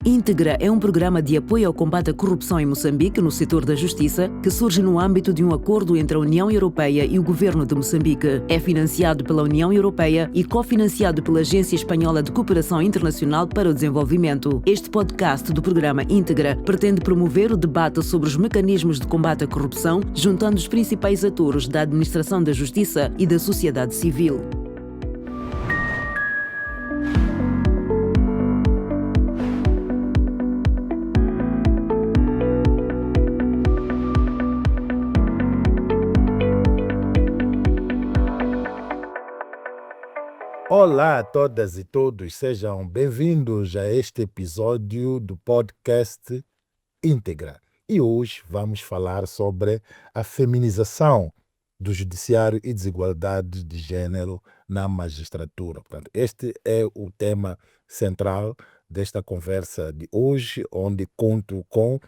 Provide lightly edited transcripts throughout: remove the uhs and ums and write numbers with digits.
Íntegra é um programa de apoio ao combate à corrupção em Moçambique no setor da justiça que surge no âmbito de um acordo entre a União Europeia e o governo de Moçambique. É financiado pela União Europeia e cofinanciado pela Agência Espanhola de Cooperação Internacional para o Desenvolvimento. Este podcast do programa Íntegra pretende promover o debate sobre os mecanismos de combate à corrupção, juntando os principais atores da administração da justiça e da sociedade civil. Olá a todas e todos, sejam bem-vindos a este episódio do podcast Íntegra. E hoje vamos falar sobre a feminização do judiciário e desigualdade de gênero na magistratura. Portanto, este é o tema central desta conversa de hoje, onde conto com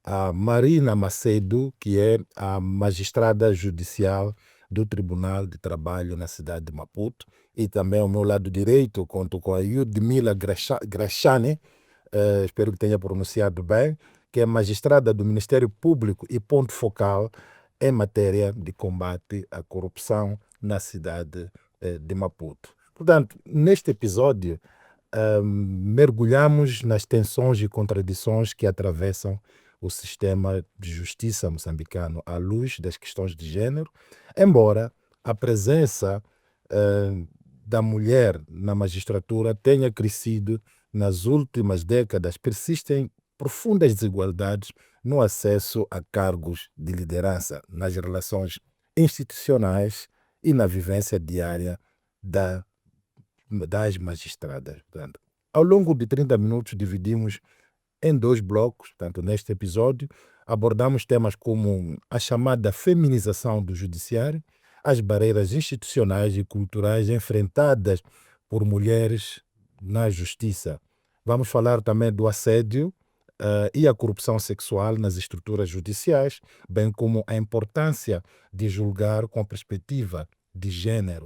a Marina Macedo, que é a magistrada judicial do Tribunal de Trabalho na cidade de Maputo, e também ao meu lado direito conto com a Yudmila Grashane, espero que tenha pronunciado bem, que é magistrada do Ministério Público e ponto focal em matéria de combate à corrupção na cidade de Maputo. Portanto, neste episódio, mergulhamos nas tensões e contradições que atravessam o sistema de justiça moçambicano à luz das questões de gênero, embora a presença da mulher na magistratura tenha crescido nas últimas décadas, persistem profundas desigualdades no acesso a cargos de liderança, nas relações institucionais e na vivência diária das magistradas. Portanto, ao longo de 30 minutos dividimos em 2 blocos. Portanto, neste episódio abordamos temas como a chamada feminização do judiciário, as barreiras institucionais e culturais enfrentadas por mulheres na justiça. Vamos falar também do assédio e a corrupção sexual nas estruturas judiciais, bem como a importância de julgar com perspectiva de gênero.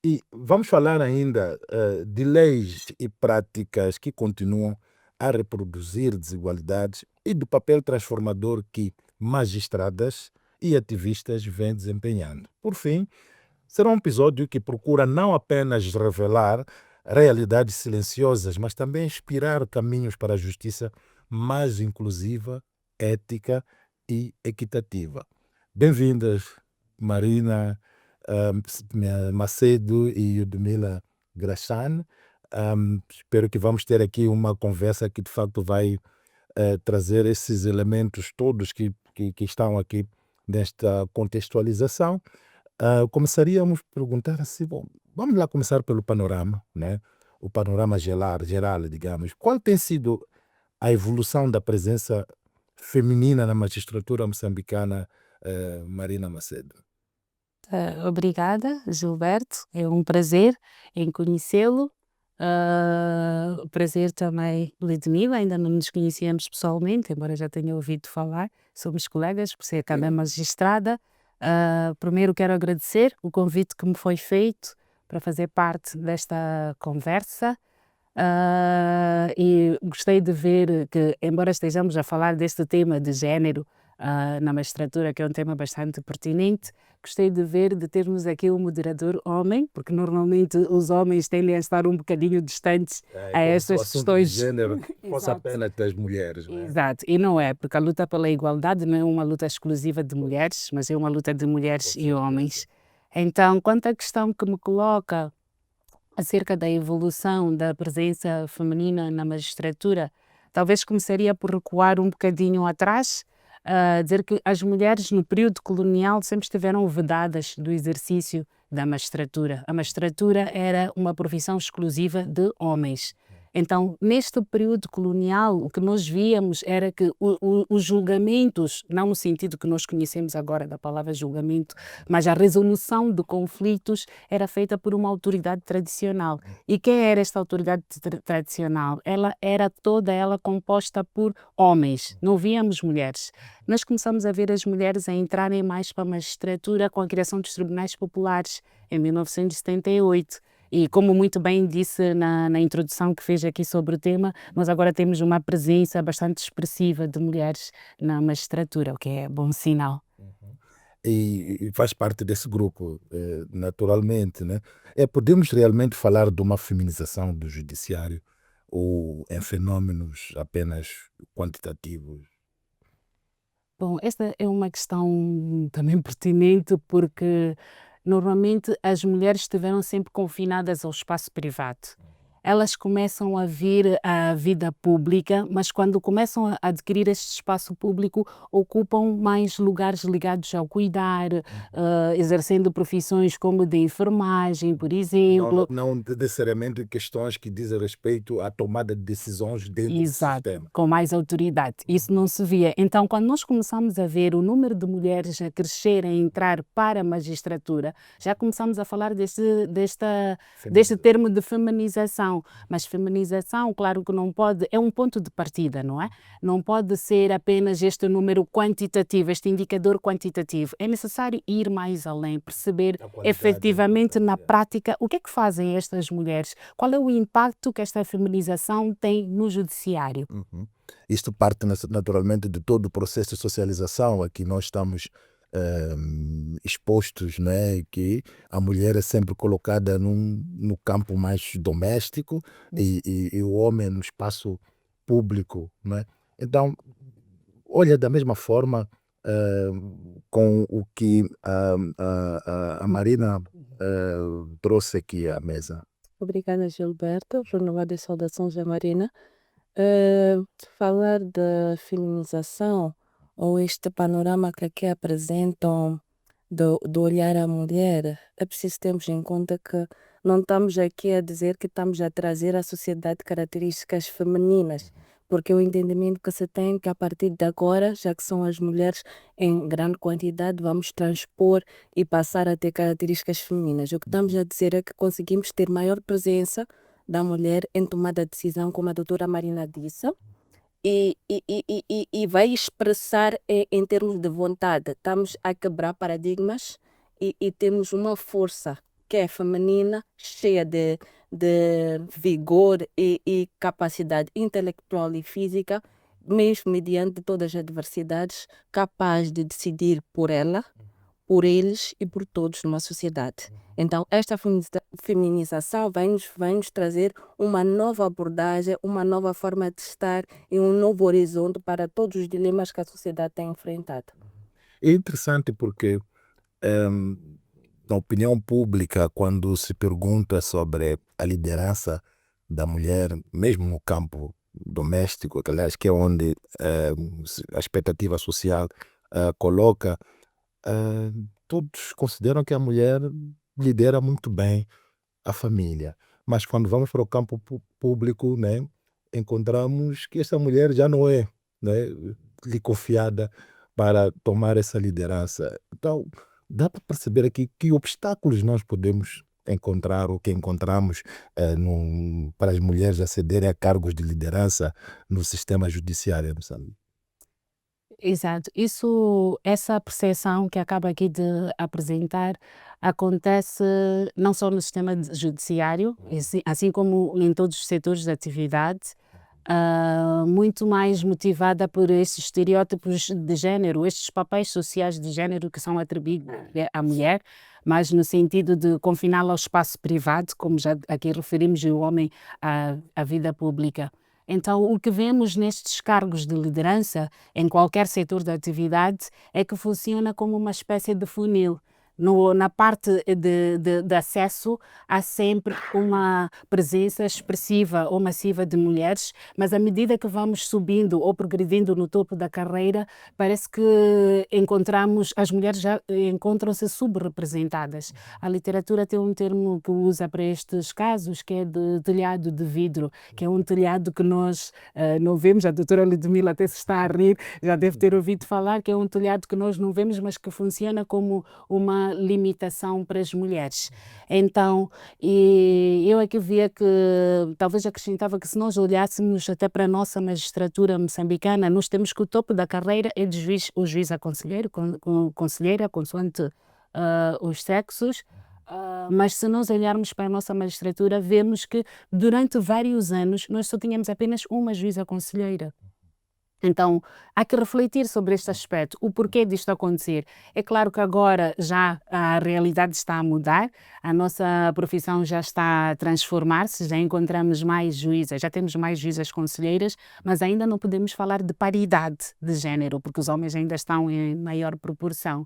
E vamos falar ainda de leis e práticas que continuam a reproduzir desigualdades e do papel transformador que magistradas e ativistas vêm desempenhando. Por fim, será um episódio que procura não apenas revelar realidades silenciosas, mas também inspirar caminhos para a justiça mais inclusiva, ética e equitativa. Bem-vindas, Marina Macedo e Yudmila Grashane. Espero que vamos ter aqui uma conversa que de facto vai trazer esses elementos todos que estão aqui nesta contextualização. Começaríamos a perguntar assim, bom, vamos lá começar pelo panorama, né? O panorama geral, digamos. Qual tem sido a evolução da presença feminina na magistratura moçambicana, Marina Macedo? Obrigada, Gilberto. É um prazer em conhecê-lo. Prazer também, Ludmila. Ainda não nos conhecíamos pessoalmente, embora já tenha ouvido falar. Somos colegas, por ser também magistrada. Primeiro quero agradecer o convite que me foi feito para fazer parte desta conversa. E gostei de ver que, embora estejamos a falar deste tema de género na magistratura, que é um tema bastante pertinente, gostei de termos aqui um moderador homem, porque normalmente os homens tendem a estar um bocadinho distantes a estas questões. De género fosse apenas das mulheres. Não é? Exato, e não é, porque a luta pela igualdade não é uma luta exclusiva de mulheres, mas é uma luta de mulheres e homens. Então, quanto à questão que me coloca acerca da evolução da presença feminina na magistratura, talvez começaria por recuar um bocadinho atrás, dizer que as mulheres no período colonial sempre estiveram vedadas do exercício da magistratura. A magistratura era uma profissão exclusiva de homens. Então, neste período colonial, o que nós víamos era que os julgamentos, não no sentido que nós conhecemos agora da palavra julgamento, mas a resolução de conflitos era feita por uma autoridade tradicional. E quem era esta autoridade tradicional? Ela era toda ela composta por homens, não víamos mulheres. Nós começamos a ver as mulheres a entrarem mais para a magistratura com a criação dos tribunais populares em 1978. E como muito bem disse na introdução que fez aqui sobre o tema, nós agora temos uma presença bastante expressiva de mulheres na magistratura, o que é bom sinal. E faz parte desse grupo, naturalmente, né? Podemos realmente falar de uma feminização do judiciário ou em fenômenos apenas quantitativos? Bom, esta é uma questão também pertinente porque normalmente as mulheres estiveram sempre confinadas ao espaço privado. Elas começam a vir à vida pública, mas quando começam a adquirir este espaço público, ocupam mais lugares ligados ao cuidar, exercendo profissões como de enfermagem, por exemplo. Não necessariamente questões que dizem respeito à tomada de decisões dentro do Exato, sistema. com mais autoridade. Isso não se via. Então, quando nós começamos a ver o número de mulheres a crescer, a entrar para a magistratura, já começamos a falar deste termo de feminização. Mas feminização, claro que não pode, é um ponto de partida, não é? Não pode ser apenas este número quantitativo, este indicador quantitativo. É necessário ir mais além, perceber efetivamente na prática o que é que fazem estas mulheres, qual é o impacto que esta feminização tem no judiciário. Isto parte naturalmente de todo o processo de socialização a que nós estamos expostos, né? Que a mulher é sempre colocada no campo mais doméstico e o homem no espaço público, né? Então, olha, da mesma forma, com o que a Marina trouxe aqui à mesa. Obrigada, Gilberto. Renovada saudações à Marina. Falar da feminização ou este panorama que aqui apresentam do olhar à mulher, é preciso termos em conta que não estamos aqui a dizer que estamos a trazer à sociedade características femininas, porque o entendimento que se tem que a partir de agora, já que são as mulheres em grande quantidade, vamos transpor e passar a ter características femininas. O que estamos a dizer é que conseguimos ter maior presença da mulher em tomada de decisão, como a doutora Marina disse, e vai expressar em termos de vontade. Estamos a quebrar paradigmas e temos uma força que é feminina, cheia de vigor e capacidade intelectual e física, mesmo mediante todas as adversidades, capaz de decidir por ela, por eles e por todos numa sociedade. Então, esta feminização vai nos trazer uma nova abordagem, uma nova forma de estar e um novo horizonte para todos os dilemas que a sociedade tem enfrentado. É interessante porque na opinião pública, quando se pergunta sobre a liderança da mulher, mesmo no campo doméstico, que aliás que é onde a expectativa social coloca, todos consideram que a mulher lidera muito bem a família. Mas quando vamos para o campo público, né, encontramos que essa mulher já não é, né, lhe confiada para tomar essa liderança. Então, dá para perceber aqui que obstáculos nós podemos encontrar ou que encontramos para as mulheres acederem a cargos de liderança no sistema judiciário em Moçambique. Exato. Essa percepção que acaba aqui de apresentar acontece não só no sistema judiciário, assim como em todos os setores de atividade, muito mais motivada por esses estereótipos de género, estes papéis sociais de género que são atribuídos à mulher, mas no sentido de confiná-la ao espaço privado, como já aqui referimos, e o homem à vida pública. Então, o que vemos nestes cargos de liderança, em qualquer setor da atividade, é que funciona como uma espécie de funil. Na parte de acesso, há sempre uma presença expressiva ou massiva de mulheres, mas à medida que vamos subindo ou progredindo no topo da carreira, parece que as mulheres já encontram-se subrepresentadas. A literatura tem um termo que usa para estes casos, que é de telhado de vidro, que é um telhado que nós não vemos. A doutora Ludmila até se está a rir, já deve ter ouvido falar, que é um telhado que nós não vemos, mas que funciona como uma limitação para as mulheres. Então, eu aqui via que, talvez acrescentava que se nós olhássemos até para a nossa magistratura moçambicana, nós temos que o topo da carreira é o juiz a conselheiro, conselheira, consoante os sexos. Mas se nós olharmos para a nossa magistratura, vemos que durante vários anos nós só tínhamos apenas uma juíza conselheira. Então, há que refletir sobre este aspecto, o porquê disto acontecer. É claro que agora já a realidade está a mudar, a nossa profissão já está a transformar-se, já encontramos mais juízas, já temos mais juízas conselheiras, mas ainda não podemos falar de paridade de género, porque os homens ainda estão em maior proporção.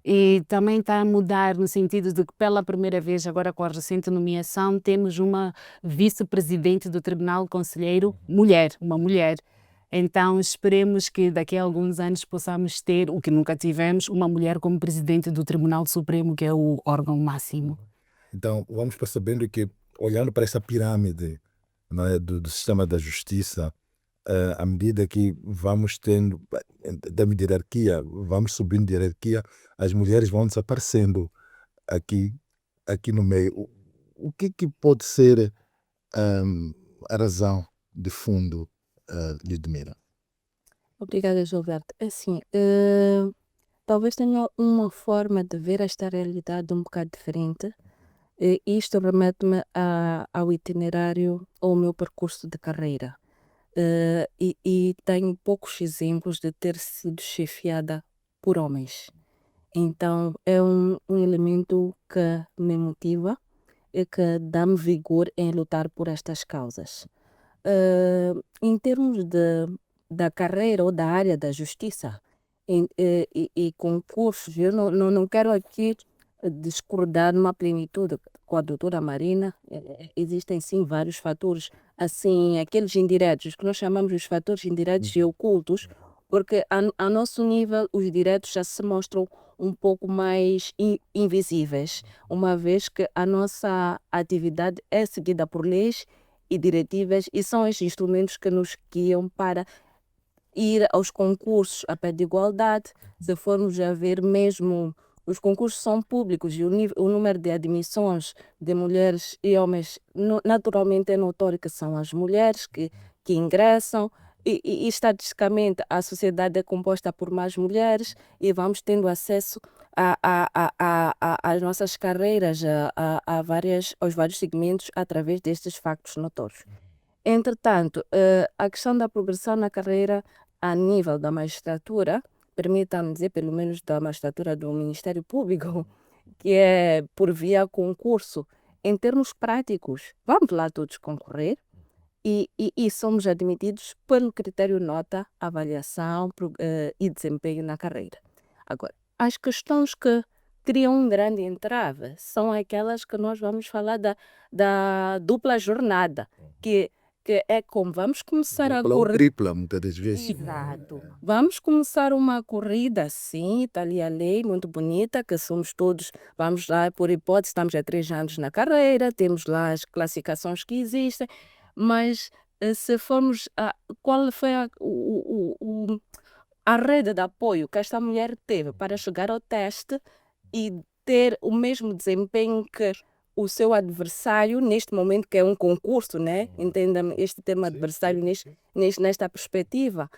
E também está a mudar no sentido de que, pela primeira vez, agora com a recente nomeação, temos uma vice-presidente do Tribunal Conselheiro, mulher, uma mulher. Então, esperemos que daqui a alguns anos possamos ter, o que nunca tivemos, uma mulher como presidente do Tribunal Supremo, que é o órgão máximo. Então, vamos percebendo que, olhando para essa pirâmide, não é, do sistema da justiça, à medida que vamos tendo, da hierarquia, vamos subindo de hierarquia, as mulheres vão desaparecendo aqui no meio. O que pode ser a razão de fundo, Lidmira? Obrigada, Gilberto. Assim, talvez tenha uma forma de ver esta realidade um bocado diferente. Isto remete-me ao itinerário, ao meu percurso de carreira. E tenho poucos exemplos de ter sido chefiada por homens. Então, é um elemento que me motiva e que dá-me vigor em lutar por estas causas. Em termos da carreira ou da área da justiça e concursos, eu não quero aqui discordar numa plenitude com a doutora Marina. Existem sim vários fatores, assim, aqueles indiretos, que nós chamamos de fatores indiretos e ocultos, porque a nosso nível os diretos já se mostram um pouco mais invisíveis, uma vez que a nossa atividade é seguida por leis e diretivas e são estes instrumentos que nos guiam para ir aos concursos a pé de igualdade. Se formos a ver mesmo, os concursos são públicos e o número de admissões de mulheres e homens naturalmente é notório que são as mulheres que ingressam e estatisticamente a sociedade é composta por mais mulheres e vamos tendo acesso às nossas carreiras, aos vários segmentos através destes factos notórios. Entretanto, a questão da progressão na carreira a nível da magistratura, permitam-me dizer, pelo menos da magistratura do Ministério Público, que é por via concurso, em termos práticos, vamos lá todos concorrer e somos admitidos pelo critério nota, avaliação e desempenho na carreira. Agora, as questões que criam um grande entrave são aquelas que nós vamos falar da dupla jornada, que é como vamos começar a correr. Tripla, muitas das vezes. Exato. Vamos começar uma corrida, sim, está ali a lei, muito bonita, que somos todos, vamos lá, por hipótese, estamos há 3 anos na carreira, temos lá as classificações que existem, mas se formos, qual foi a rede de apoio que esta mulher teve para chegar ao teste e ter o mesmo desempenho que o seu adversário, neste momento que é um concurso, né? Entenda-me este termo adversário nesta perspectiva.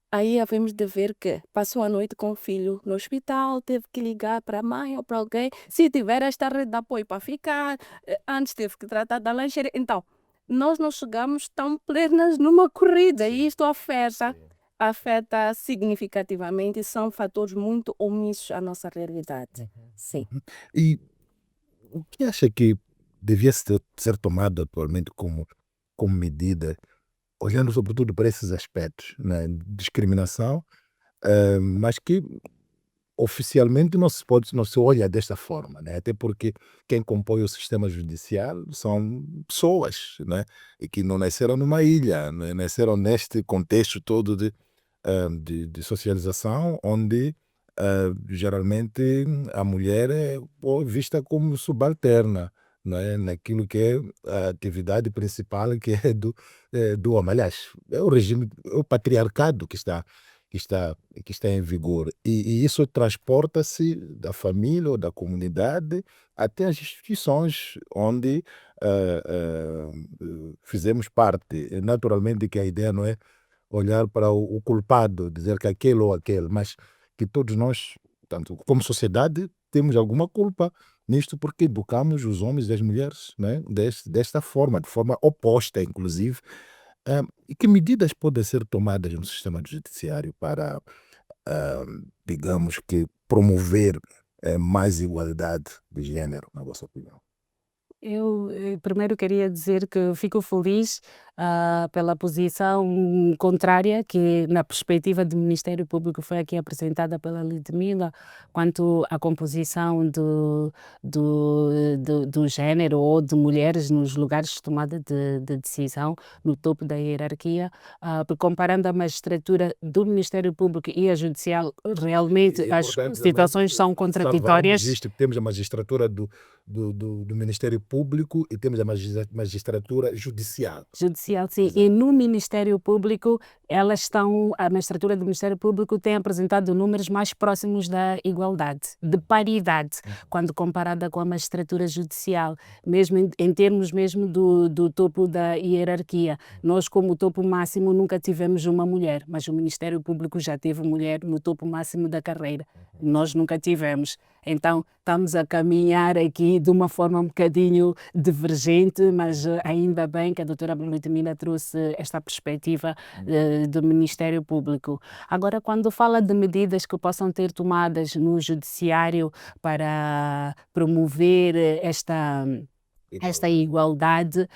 Aí havemos de ver que passou a noite com o filho no hospital, teve que ligar para a mãe ou para alguém. Se tiver esta rede de apoio para ficar, antes teve que tratar da lancheira. Então, nós não chegamos tão plenas numa corrida e isto afeta significativamente e são fatores muito omissos à nossa realidade. Sim. E o que acha que devia ser tomado atualmente como medida, olhando sobretudo para esses aspectos, né? Discriminação, mas que oficialmente não se olha desta forma, né? Até porque quem compõe o sistema judicial são pessoas, né? E que não nasceram numa ilha, né? Nasceram neste contexto todo de socialização, onde geralmente a mulher é vista como subalterna, não é? Naquilo que é a atividade principal, que é do homem. Aliás, é o regime, é o patriarcado que está em vigor. E isso transporta-se da família ou da comunidade até as instituições onde fizemos parte. Naturalmente que a ideia não é olhar para o culpado, dizer que aquele ou aquele, mas que todos nós, tanto como sociedade, temos alguma culpa nisto porque educamos os homens e as mulheres, né, desta forma, de forma oposta, inclusive. E que medidas podem ser tomadas no sistema judiciário para, digamos que, promover mais igualdade de género, na vossa opinião? Eu primeiro queria dizer que fico feliz pela posição contrária que, na perspectiva do Ministério Público, foi aqui apresentada pela Lidmila quanto à composição do género ou de mulheres nos lugares de tomada de decisão, no topo da hierarquia, comparando a magistratura do Ministério Público e a judicial, realmente É as importante situações são salvarmos contraditórias. isto, temos a magistratura do Ministério Público e temos a magistratura judicial. Judicial, sim. E no Ministério Público, a magistratura do Ministério Público tem apresentado números mais próximos da igualdade, de paridade, quando comparada com a magistratura judicial, mesmo em termos mesmo do topo da hierarquia. Nós, como topo máximo, nunca tivemos uma mulher, mas o Ministério Público já teve mulher no topo máximo da carreira. Nós nunca tivemos. Então, estamos a caminhar aqui de uma forma um bocadinho divergente, mas ainda bem que a doutora Ludmila trouxe esta perspectiva do Ministério Público. Agora, quando fala de medidas que possam ter tomadas no Judiciário para promover esta igualdade,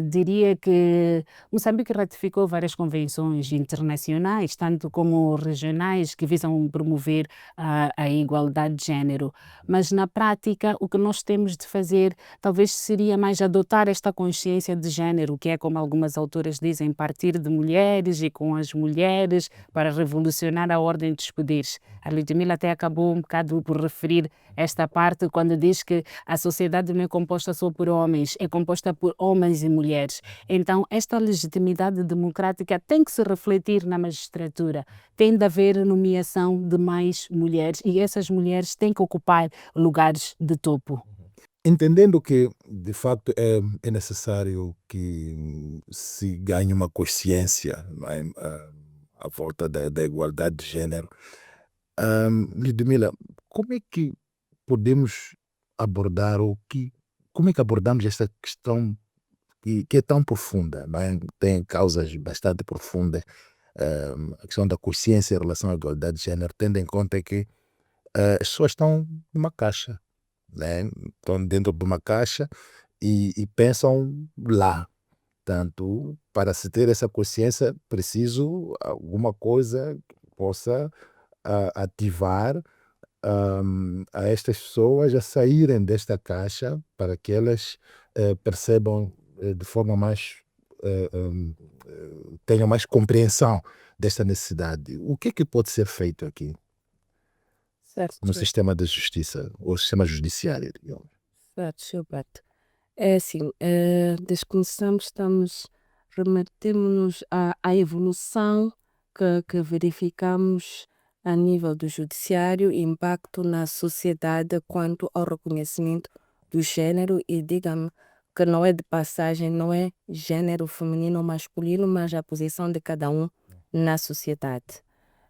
diria que Moçambique ratificou várias convenções internacionais, tanto como regionais, que visam promover a igualdade de género. Mas, na prática, o que nós temos de fazer talvez seria mais adotar esta consciência de género, que é, como algumas autoras dizem, partir de mulheres e com as mulheres para revolucionar a ordem dos poderes. A Ludmila até acabou um bocado por referir esta parte quando diz que a sociedade não é composta só por homens, é composta por homens e mulheres. Então, esta legitimidade democrática tem que se refletir na magistratura. Tem de haver nomeação de mais mulheres e essas mulheres têm que ocupar lugares de topo. Entendendo que, de facto, é necessário que se ganhe uma consciência, não é, à volta da igualdade de género, Ludmila, como é que podemos abordar como é que abordamos esta questão que é tão profunda, não é? Tem causas bastante profundas, a questão da consciência em relação à igualdade de género, tendo em conta que as pessoas estão numa caixa, né? Estão dentro de uma caixa e pensam lá. Portanto, para se ter essa consciência, preciso alguma coisa que possa ativar a estas pessoas a saírem desta caixa para que elas percebam de forma mais tenham mais compreensão desta necessidade. O que é que pode ser feito aqui Certo, no sistema da justiça, ou sistema judiciário, digamos? certo, Gilberto. É assim, desde que começamos, remetemos-nos à evolução que verificamos a nível do judiciário e impacto na sociedade quanto ao reconhecimento do gênero e diga-me que não é de passagem, não é gênero feminino ou masculino, mas a posição de cada um na sociedade.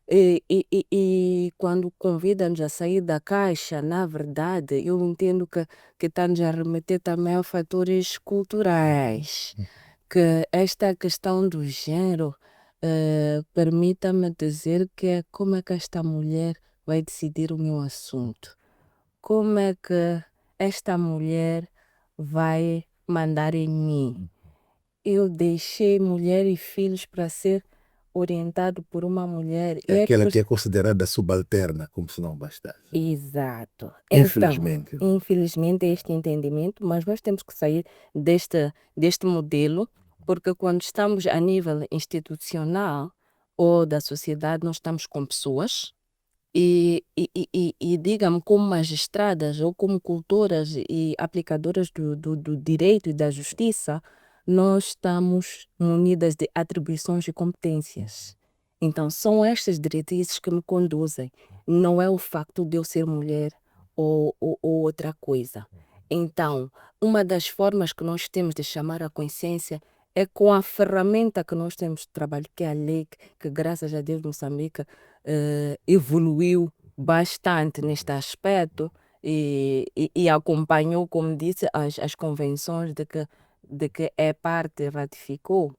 E quando convidam-nos a sair da caixa, na verdade, eu entendo que está-nos a remeter também a fatores culturais, que esta questão do género, permita-me dizer que é como é que esta mulher vai decidir o meu assunto, como é que esta mulher vai mandar em mim. Eu deixei mulher e filhos para ser orientado por uma mulher. É aquela que é considerada subalterna, como se não bastasse. Exato. Infelizmente. Então, infelizmente é este entendimento, mas nós temos que sair deste modelo, porque quando estamos a nível institucional ou da sociedade, nós estamos com pessoas e digamos, como magistradas ou como cultoras e aplicadoras do direito e da justiça, nós estamos munidas de atribuições e competências. Então, são estas diretrizes que me conduzem. Não é o facto de eu ser mulher ou outra coisa. Então, uma das formas que nós temos de chamar a consciência é com a ferramenta que nós temos de trabalho, que é a lei, que graças a Deus Moçambique evoluiu bastante neste aspecto, e acompanhou, como disse, as convenções de que é parte ratificou.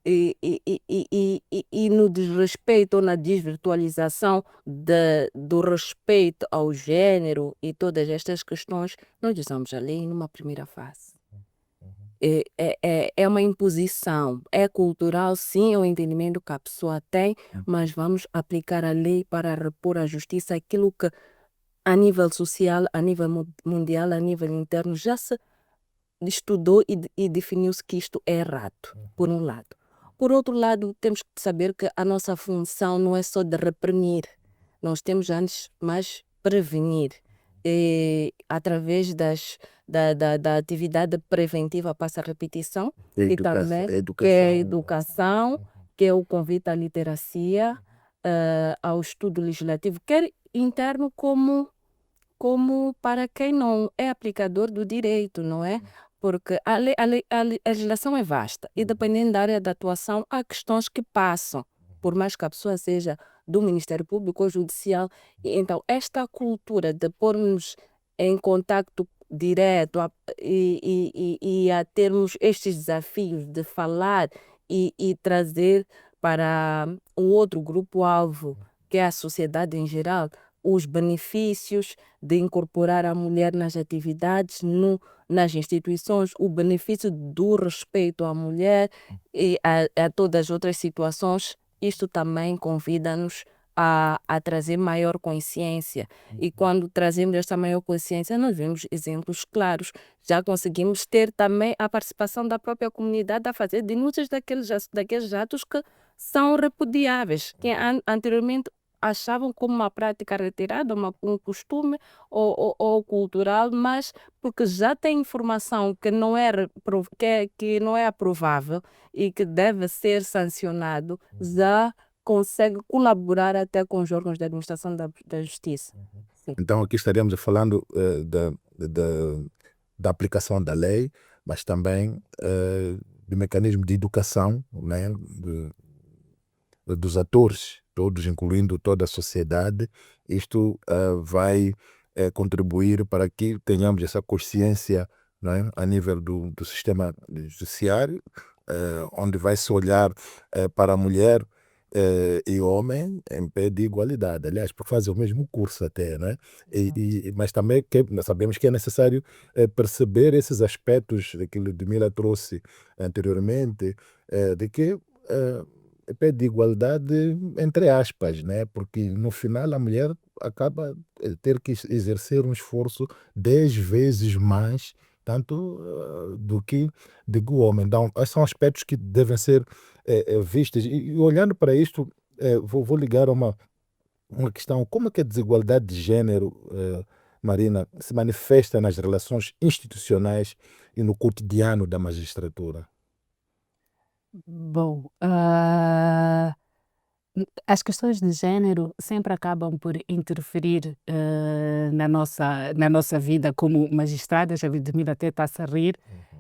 E no desrespeito ou na desvirtualização do respeito ao gênero e todas estas questões, nós usamos a lei numa primeira fase. É uma imposição, é cultural, sim, é o entendimento que a pessoa tem, mas vamos aplicar a lei para repor à justiça aquilo que a nível social, a nível mundial, a nível interno, já se estudou e definiu-se que isto é errado, por um lado. Por outro lado, temos que saber que a nossa função não é só de reprimir, nós temos antes mais prevenir. Através da atividade preventiva, passa a repetição, e também que é a educação, que é o convite à literacia, ao estudo legislativo, quer interno como para quem não é aplicador do direito, não é? Porque a legislação é vasta e dependendo da área de atuação, há questões que passam, por mais que a pessoa seja do Ministério Público ou Judicial. Então, esta cultura de pormos em contacto direto e a termos estes desafios de falar e trazer para um outro grupo-alvo, que é a sociedade em geral, os benefícios de incorporar a mulher nas atividades, nas instituições, o benefício do respeito à mulher e a todas as outras situações. Isto também convida-nos a trazer maior consciência. E quando trazemos esta maior consciência, nós vemos exemplos claros. Já conseguimos ter também a participação da própria comunidade a fazer denúncias daqueles atos que são repudiáveis, que anteriormente achavam como uma prática retirada, um costume ou cultural, mas porque já tem informação que não que não é aprovável e que deve ser sancionado, já consegue colaborar até com os órgãos de administração da justiça. Sim. Então aqui estaríamos falando da aplicação da lei, mas também do mecanismo de educação, né, dos atores, todos, incluindo toda a sociedade. Isto vai contribuir para que tenhamos essa consciência, né, a nível do sistema judiciário, onde vai se olhar para a mulher e homem em pé de igualdade, aliás, por fazer o mesmo curso até, né? Mas também nós sabemos que é necessário perceber esses aspectos daquilo que Mila trouxe anteriormente, de que pé de igualdade entre aspas, né? Porque no final a mulher acaba ter que exercer um esforço 10 vezes mais tanto do que o homem. Então, esses são aspectos que devem ser vistos. E olhando para isto, vou ligar a uma questão: como é que a desigualdade de género, Marina, se manifesta nas relações institucionais e no cotidiano da magistratura? Bom, as questões de género sempre acabam por interferir na nossa vida como magistradas. A Ludmila até está-se a rir.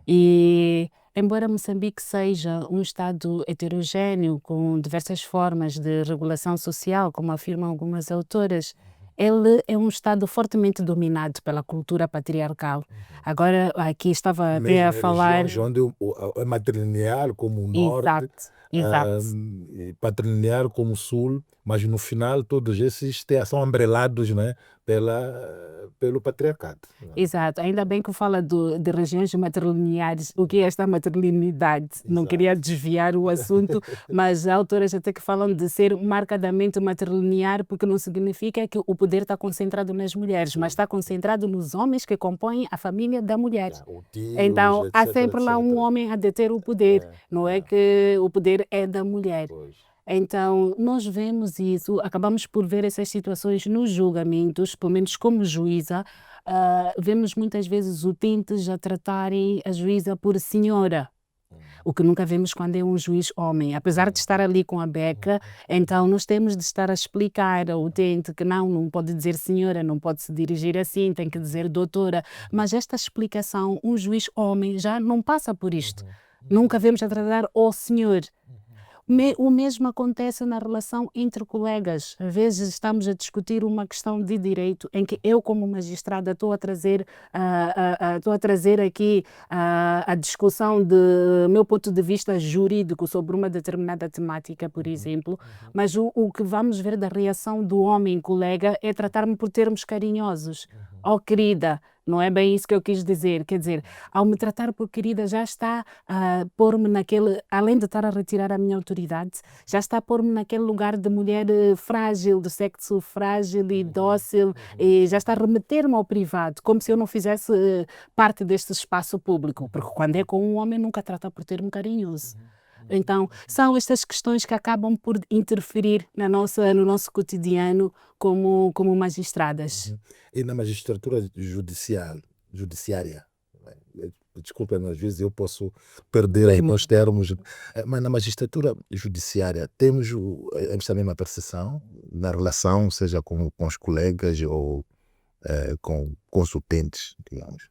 E embora Moçambique seja um Estado heterogéneo com diversas formas de regulação social, como afirmam algumas autoras, ele é um Estado fortemente dominado pela cultura patriarcal. Agora, aqui estava até a falar... regiões onde é matrilinear como o norte, Exato. patrilinear como o sul, mas no final todos esses são ambrelados, né, pelo patriarcado. Exato. Ainda bem que fala de regiões matrilineares. O que é esta matrilinidade? Não queria desviar o assunto, mas há autoras até que falam de ser marcadamente matrilinear, porque não significa que o poder está concentrado nas mulheres, mas está concentrado nos homens que compõem a família da mulher. Então, há sempre lá um homem a deter o poder, não é que o poder é da mulher. Então, nós vemos isso, acabamos por ver essas situações nos julgamentos, pelo menos como juíza, vemos muitas vezes utentes a tratarem a juíza por senhora, o que nunca vemos quando é um juiz homem. Apesar de estar ali com a beca, então nós temos de estar a explicar ao utente que não pode dizer senhora, não pode se dirigir assim, tem que dizer doutora. Mas esta explicação, um juiz homem já não passa por isto. Nunca vemos a tratar o senhor. O mesmo acontece na relação entre colegas. Às vezes estamos a discutir uma questão de direito em que eu, como magistrada, estou a trazer aqui a discussão do meu ponto de vista jurídico sobre uma determinada temática, por exemplo, mas o que vamos ver da reação do homem colega é tratar-me por termos carinhosos. Oh, querida, não é bem isso que eu quis dizer. Quer dizer, ao me tratar por querida, já está a pôr-me naquele, além de estar a retirar a minha autoridade, já está a pôr-me naquele lugar de mulher frágil, de sexo frágil e dócil, e já está a remeter-me ao privado, como se eu não fizesse parte deste espaço público, porque quando é com um homem nunca trata por termo carinhoso. Então, são estas questões que acabam por interferir no nosso cotidiano como magistradas. E na magistratura judiciária, desculpem, às vezes eu posso perder aí nos termos, mas na magistratura judiciária temos esta mesma percepção na relação, seja com os colegas ou com consultentes, digamos.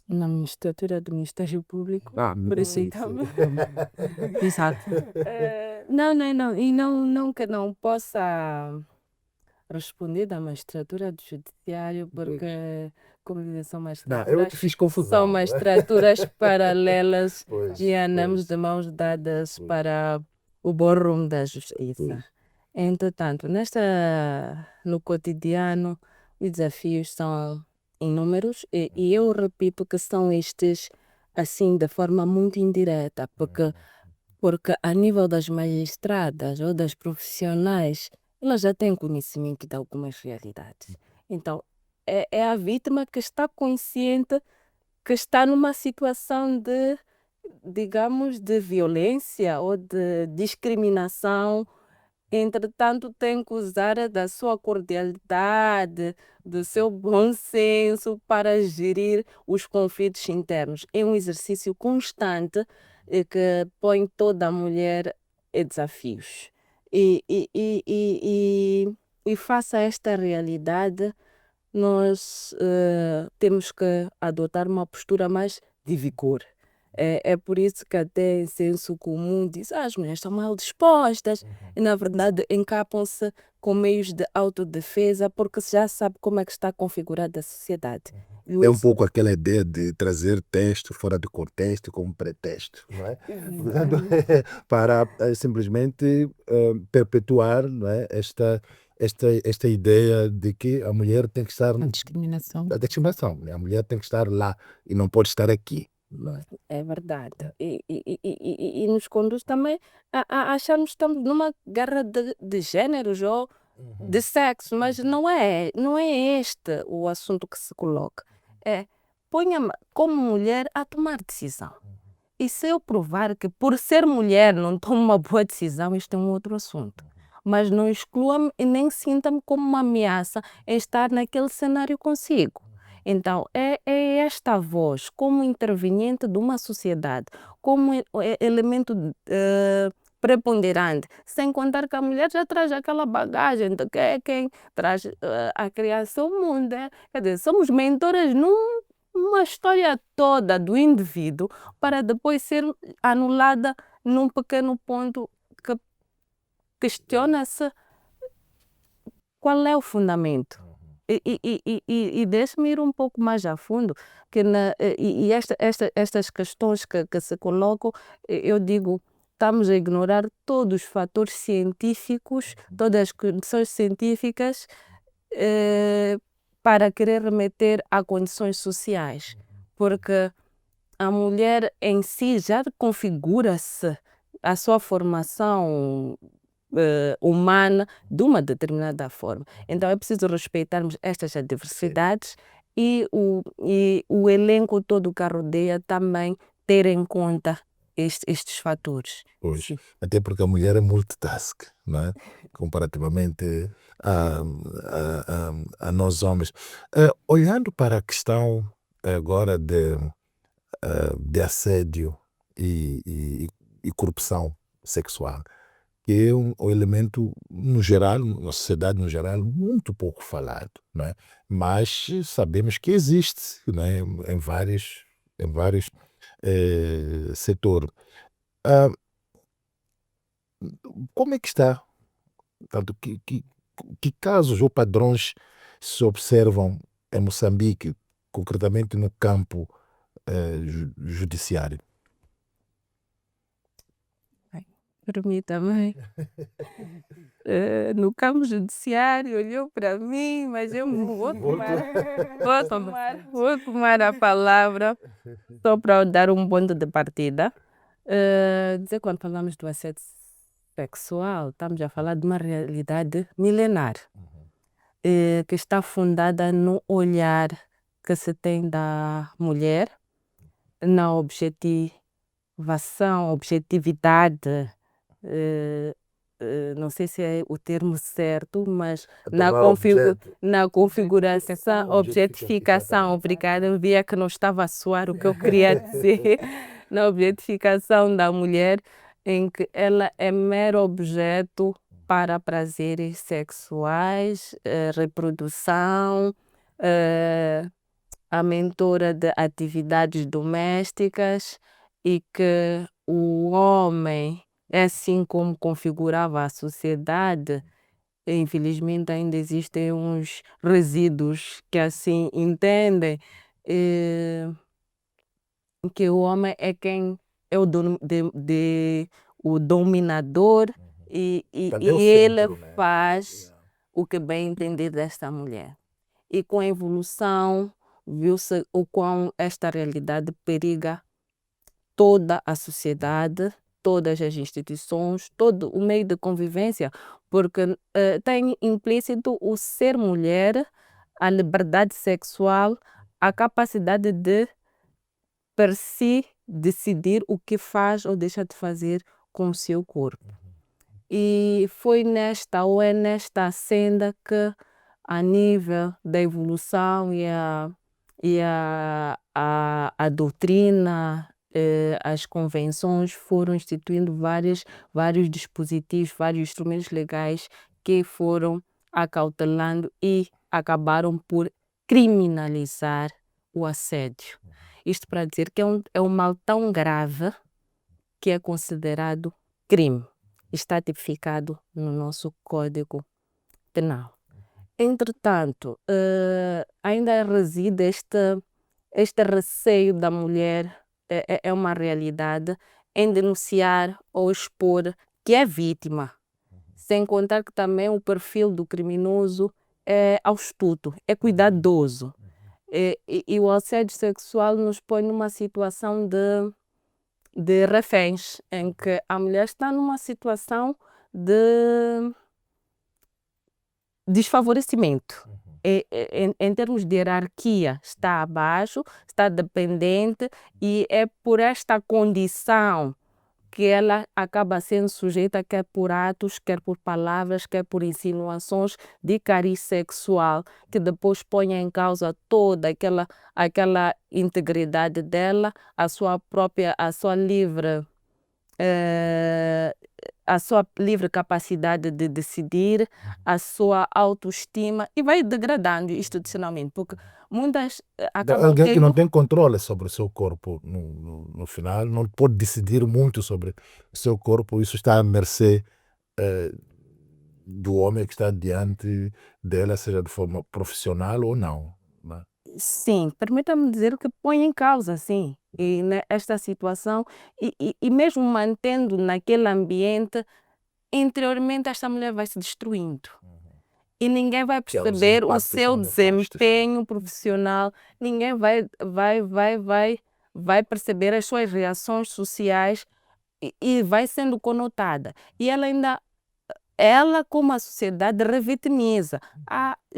Na magistratura do Ministério Público, Por isso, exato. não, e não que não possa responder da magistratura do judiciário, porque como dizem, são Não, eu magistraturas, te fiz confusão. são magistraturas paralelas Pois, e andamos pois. de mãos dadas Pois. para o bom rumo da justiça. Pois. Entretanto, no cotidiano, os desafios são inúmeros e eu repito que são estes assim de forma muito indireta, porque a nível das magistradas ou das profissionais, elas já têm conhecimento de algumas realidades. Então, é a vítima que está consciente que está numa situação de, digamos, de violência ou de discriminação. Entretanto, tem que usar da sua cordialidade, do seu bom senso para gerir os conflitos internos. É um exercício constante que põe toda a mulher em desafios. E face a esta realidade, nós temos que adotar uma postura mais de vigor. É por isso que até em senso comum diz as mulheres estão mal dispostas e na verdade encapam-se com meios de autodefesa porque já sabe como é que está configurada a sociedade. E É um isso- pouco aquela ideia de trazer texto fora do contexto como pretexto, não é? Portanto, para simplesmente perpetuar, não é? esta ideia de que a mulher tem que estar A discriminação. a discriminação, né? A mulher tem que estar lá e não pode estar aqui, não é? É verdade. E nos conduz também a acharmos que estamos numa guerra de géneros ou de sexo, mas não é este o assunto que se coloca. É, ponha-me como mulher a tomar decisão. E se eu provar que por ser mulher não tomo uma boa decisão, isto é um outro assunto. Mas não exclua-me e nem sinta-me como uma ameaça em estar naquele cenário consigo. Então, é esta voz como interveniente de uma sociedade, como elemento preponderante, sem contar que a mulher já traz aquela bagagem de que é quem traz a criação ao mundo. Quer dizer, somos mentoras numa história toda do indivíduo para depois ser anulada num pequeno ponto que questiona-se qual é o fundamento. E deixe-me ir um pouco mais a fundo, que estas questões que se colocam, eu digo, estamos a ignorar todos os fatores científicos, todas as condições científicas para querer remeter a condições sociais, porque a mulher em si já configura-se a sua formação humana de uma determinada forma. Então é preciso respeitarmos estas adversidades e o elenco todo que a rodeia também ter em conta estes fatores. Pois, Sim. até porque a mulher é multitask, não é? Comparativamente a nós homens. Olhando para a questão agora de assédio e corrupção sexual, que é um elemento, no geral, na sociedade no geral, muito pouco falado, não é? Mas sabemos que existe, não é? Em vários setores. Como é que está? Portanto, que casos ou padrões se observam em Moçambique, concretamente no campo judiciário? Permita-me. No campo judiciário, olhou para mim, mas eu vou tomar a palavra só para dar um ponto de partida. Dizer quando falamos do assédio sexual, estamos a falar de uma realidade milenar, que está fundada no olhar que se tem da mulher, na objetividade, não sei se é o termo certo, mas na configuração, objetificação, obrigada, eu via que não estava a soar o que eu queria dizer, na objetificação da mulher, em que ela é mero objeto para prazeres sexuais, reprodução, a mentora de atividades domésticas e que o homem, assim como configurava a sociedade, infelizmente ainda existem uns resíduos que assim entendem, que o homem é quem é o dominador e Portanto, é o ele centro, né? faz o que bem entender desta mulher. E com a evolução, viu-se o quão esta realidade periga toda a sociedade, todas as instituições, todo o meio de convivência, porque tem implícito o ser mulher, a liberdade sexual, a capacidade de per si decidir o que faz ou deixa de fazer com o seu corpo. E foi nesta ou é nesta senda que, a nível da evolução a doutrina, as convenções foram instituindo vários dispositivos, vários instrumentos legais que foram acautelando e acabaram por criminalizar o assédio. Isto para dizer que é um mal tão grave que é considerado crime. Está tipificado no nosso Código Penal. Entretanto, ainda reside este receio da mulher, é uma realidade, em denunciar ou expor que é vítima. Sem contar que também o perfil do criminoso é astuto, é cuidadoso. E o assédio sexual nos põe numa situação de reféns, em que a mulher está numa situação de desfavorecimento. Em termos de hierarquia, está abaixo, está dependente, e é por esta condição que ela acaba sendo sujeita, quer por atos, quer por palavras, quer por insinuações de cariz sexual, que depois põe em causa toda aquela integridade dela, a sua livre capacidade de decidir, a sua autoestima, e vai degradando institucionalmente, porque muitas acabam Alguém que não tendo... tem controle sobre o seu corpo, no final, não pode decidir muito sobre o seu corpo, isso está à mercê do homem que está diante dela, seja de forma profissional ou não. Né? Sim, permita-me dizer que põe em causa, sim, e esta situação, e mesmo mantendo naquele ambiente, interiormente esta mulher vai se destruindo. E ninguém vai Que os perceber o impactos seu são nefastos. desempenho profissional, ninguém vai perceber as suas reações sociais, e vai sendo conotada. E ela como a sociedade revitimiza.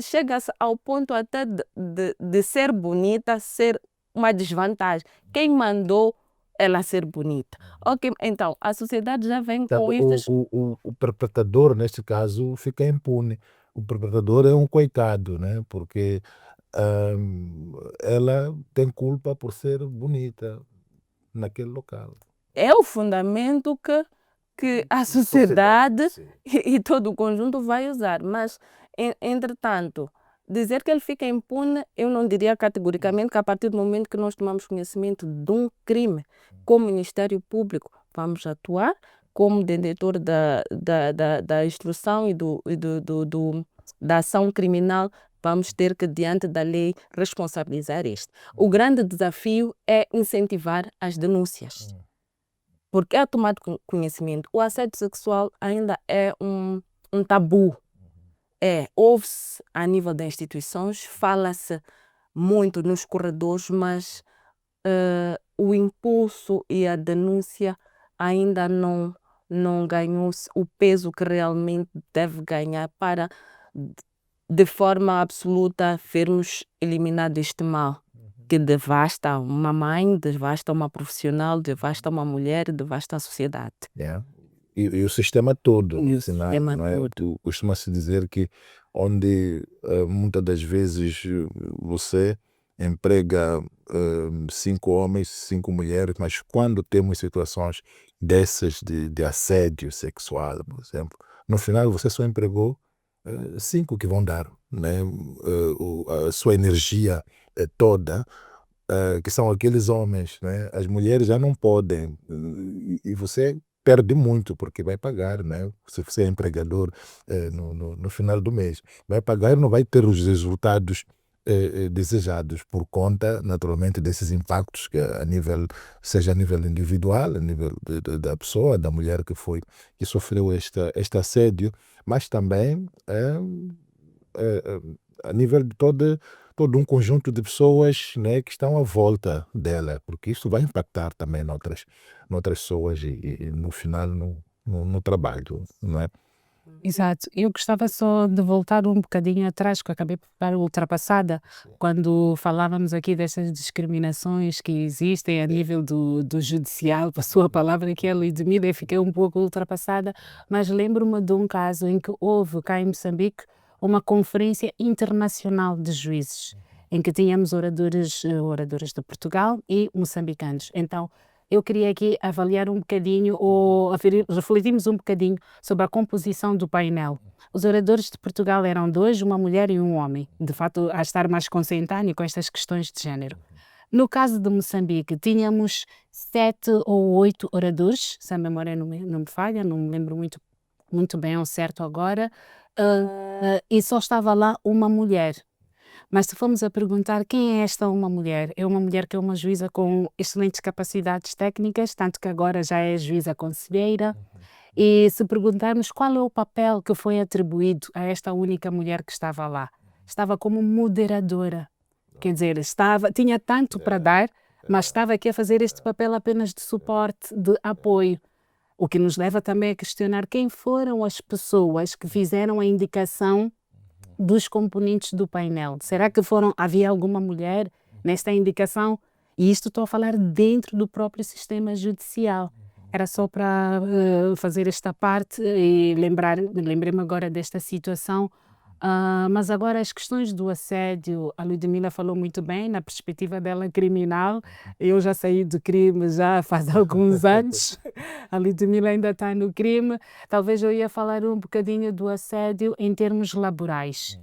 Chega-se ao ponto até de ser bonita, ser uma desvantagem. Quem mandou ela ser bonita? Ok, então a sociedade já vem com Portanto, estes... o perpetrador, neste caso, fica impune. O perpetrador é um coitado, né? Porque ela tem culpa por ser bonita naquele local. É o fundamento que a sociedade Sim. e todo o conjunto vai usar. Mas, entretanto, dizer que ele fica impune, eu não diria categoricamente, que a partir do momento que nós tomamos conhecimento de um crime, como Ministério Público, vamos atuar como detentor da instrução da ação criminal, vamos ter que, diante da lei, responsabilizar este. O grande desafio é incentivar as denúncias. Porque é tomado conhecimento. O assédio sexual ainda é um tabu. Ouve-se a nível das instituições, fala-se muito nos corredores, mas o impulso e a denúncia ainda não ganhou o peso que realmente deve ganhar para, de forma absoluta, vermos eliminado este mal que devasta uma mãe, devasta uma profissional, devasta uma mulher, devasta a sociedade. E o sistema todo. E o sistema não é? todo. Costuma-se dizer que onde muitas das vezes você emprega 5 homens, 5 mulheres, mas quando temos situações dessas de assédio sexual, por exemplo, no final você só empregou 5 que vão dar, né? A sua energia toda, que são aqueles homens, né? As mulheres já não podem, e você perde muito, porque vai pagar, né? Se você é empregador no final do mês, vai pagar e não vai ter os resultados desejados por conta, naturalmente, desses impactos que seja a nível individual, a nível da pessoa, da mulher que sofreu este assédio, mas também a nível de todo um conjunto de pessoas, né, que estão à volta dela, porque isso vai impactar também noutras pessoas e no final no trabalho, não é? Exato. Eu gostava só de voltar um bocadinho atrás, que eu acabei por ficar ultrapassada, quando falávamos aqui dessas discriminações que existem a nível do judicial, passou a palavra aqui a Ludmila e fiquei um pouco ultrapassada, mas lembro-me de um caso em que houve cá em Moçambique uma conferência internacional de juízes, em que tínhamos oradores de Portugal e moçambicanos. Então, eu queria aqui avaliar um bocadinho, ou refletirmos um bocadinho sobre a composição do painel. Os oradores de Portugal eram 2, uma mulher e um homem, de fato a estar mais consentâneo com estas questões de género. No caso de Moçambique, tínhamos 7 ou 8 oradores, se a memória não me falha, não me lembro muito bem ao certo agora, e só estava lá uma mulher. Mas se formos a perguntar quem é esta uma mulher, é uma mulher que é uma juíza com excelentes capacidades técnicas, tanto que agora já é juíza conselheira. E se perguntarmos qual é o papel que foi atribuído a esta única mulher que estava lá, estava como moderadora. Quer dizer, tinha tanto para dar, mas estava aqui a fazer este papel apenas de suporte, de apoio. O que nos leva também a questionar quem foram as pessoas que fizeram a indicação dos componentes do painel. Será que havia alguma mulher nesta indicação? E isto estou a falar dentro do próprio sistema judicial. Era só para fazer esta parte e lembrei-me agora desta situação. Mas agora as questões do assédio, a Ludmila falou muito bem, na perspectiva dela criminal. Eu já saí do crime já faz alguns anos. A Ludmila ainda está no crime. Talvez eu ia falar um bocadinho do assédio em termos laborais.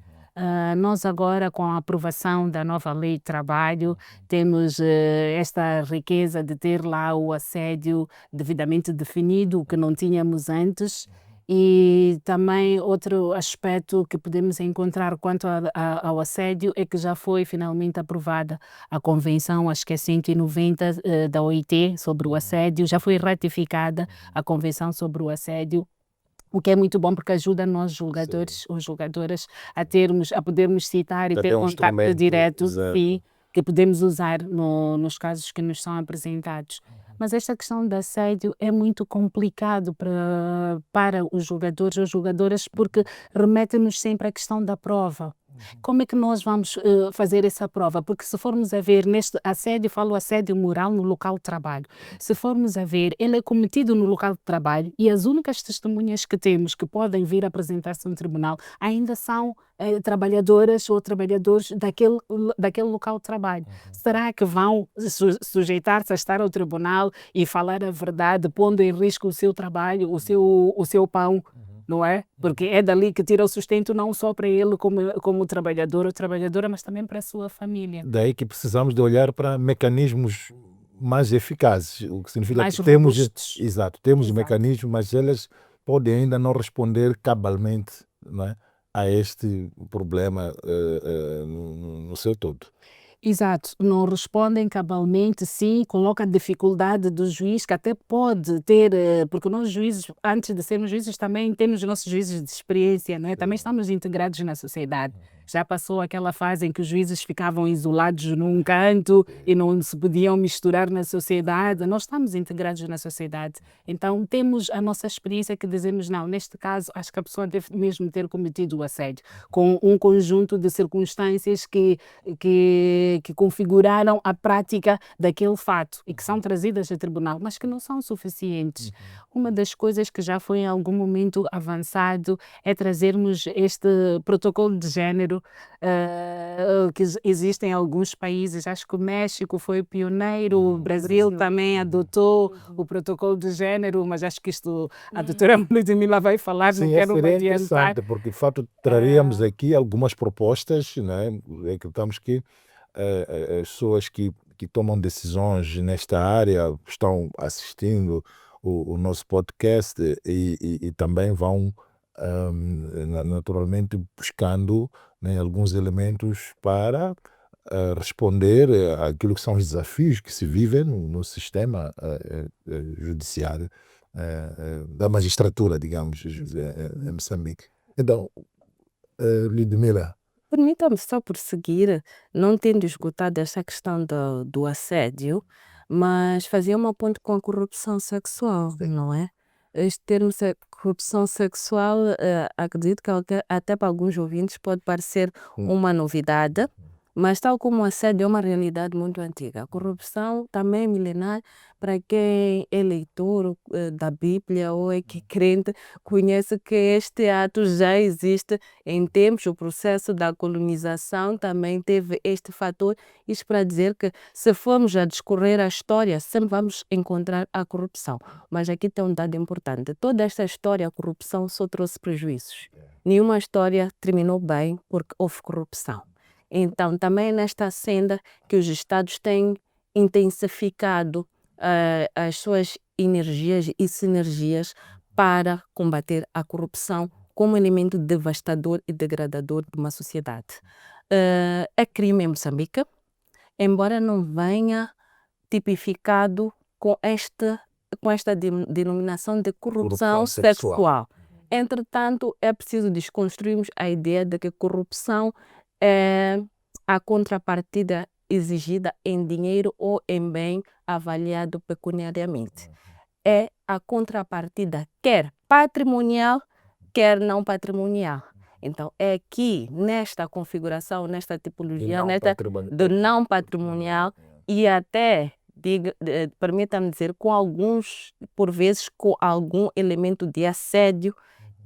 Nós agora, com a aprovação da nova lei de trabalho, temos esta riqueza de ter lá o assédio devidamente definido, o que não tínhamos antes. E também outro aspecto que podemos encontrar quanto ao assédio é que já foi finalmente aprovada a Convenção, acho que é 190 da OIT sobre o assédio, já foi ratificada a Convenção sobre o assédio, o que é muito bom porque ajuda nós julgadores ou julgadoras a podermos citar e ter contato direto que podemos usar nos casos que nos são apresentados. Mas esta questão do assédio é muito complicado para os jogadores ou jogadoras porque remete-nos sempre à questão da prova. Como é que nós vamos fazer essa prova? Porque se formos a ver neste assédio, falo assédio moral no local de trabalho. Se formos a ver, ele é cometido no local de trabalho e as únicas testemunhas que temos que podem vir apresentar-se no tribunal ainda são trabalhadoras ou trabalhadores daquele local de trabalho. Será que vão sujeitar-se a estar ao tribunal e falar a verdade, pondo em risco o seu trabalho, o seu pão? Não é? Porque é dali que tira o sustento não só para ele como trabalhador ou trabalhadora, mas também para a sua família. Daí que precisamos de olhar para mecanismos mais eficazes, o que significa Mais que temos, robustos. exato, temos Exato. mecanismos, mas elas podem ainda não responder cabalmente, não é, a este problema no seu todo. Exato, não respondem cabalmente, sim, coloca a dificuldade do juiz, que até pode ter, porque nós juízes, antes de sermos juízes, também temos os nossos juízes de experiência, não é? Também estamos integrados na sociedade. Já passou aquela fase em que os juízes ficavam isolados num canto e não se podiam misturar na sociedade. Nós estamos integrados na sociedade. Então, temos a nossa experiência que dizemos, não, neste caso, acho que a pessoa deve mesmo ter cometido o assédio, com um conjunto de circunstâncias que configuraram a prática daquele fato e que são trazidas a tribunal, mas que não são suficientes. Uma das coisas que já foi em algum momento avançado é trazermos este protocolo de género que existe em alguns países. Acho que o México foi o pioneiro, o Brasil também adotou o protocolo de género, mas acho que isto a doutora Ludmila vai falar, não Sim, quero seria adiantar. interessante, porque de fato traríamos aqui algumas propostas, né? Acreditamos que as pessoas que tomam decisões nesta área estão assistindo o nosso podcast e também vão naturalmente buscando, né, alguns elementos para responder àquilo que são os desafios que se vivem no sistema judiciário da magistratura, digamos, em Moçambique. Então, Ludmila. Permita-me só prosseguir, não tendo esgotado esta questão do assédio, mas fazer uma ponte com a corrupção sexual, não é? Este termo corrupção sexual, acredito que até para alguns ouvintes pode parecer uma novidade, mas tal como o assédio é uma realidade muito antiga. A corrupção também é milenar. Para quem é leitor da Bíblia ou é que é crente, conhece que este ato já existe em tempos. O processo da colonização também teve este fator. Isto para dizer que, se formos a discorrer a história, sempre vamos encontrar a corrupção. Mas aqui tem um dado importante. Toda esta história, a corrupção só trouxe prejuízos. Nenhuma história terminou bem porque houve corrupção. Então, também nesta senda que os Estados têm intensificado as suas energias e sinergias para combater a corrupção como elemento devastador e degradador de uma sociedade. É crime em Moçambique, embora não venha tipificado com esta denominação de corrupção sexual. Entretanto, é preciso desconstruirmos a ideia de que corrupção é a contrapartida exigida em dinheiro ou em bem avaliado pecuniariamente. É a contrapartida quer patrimonial, quer não patrimonial. Então, é aqui, nesta configuração, nesta tipologia, do não patrimonial e até, permita-me dizer, com alguns, por vezes, com algum elemento de assédio,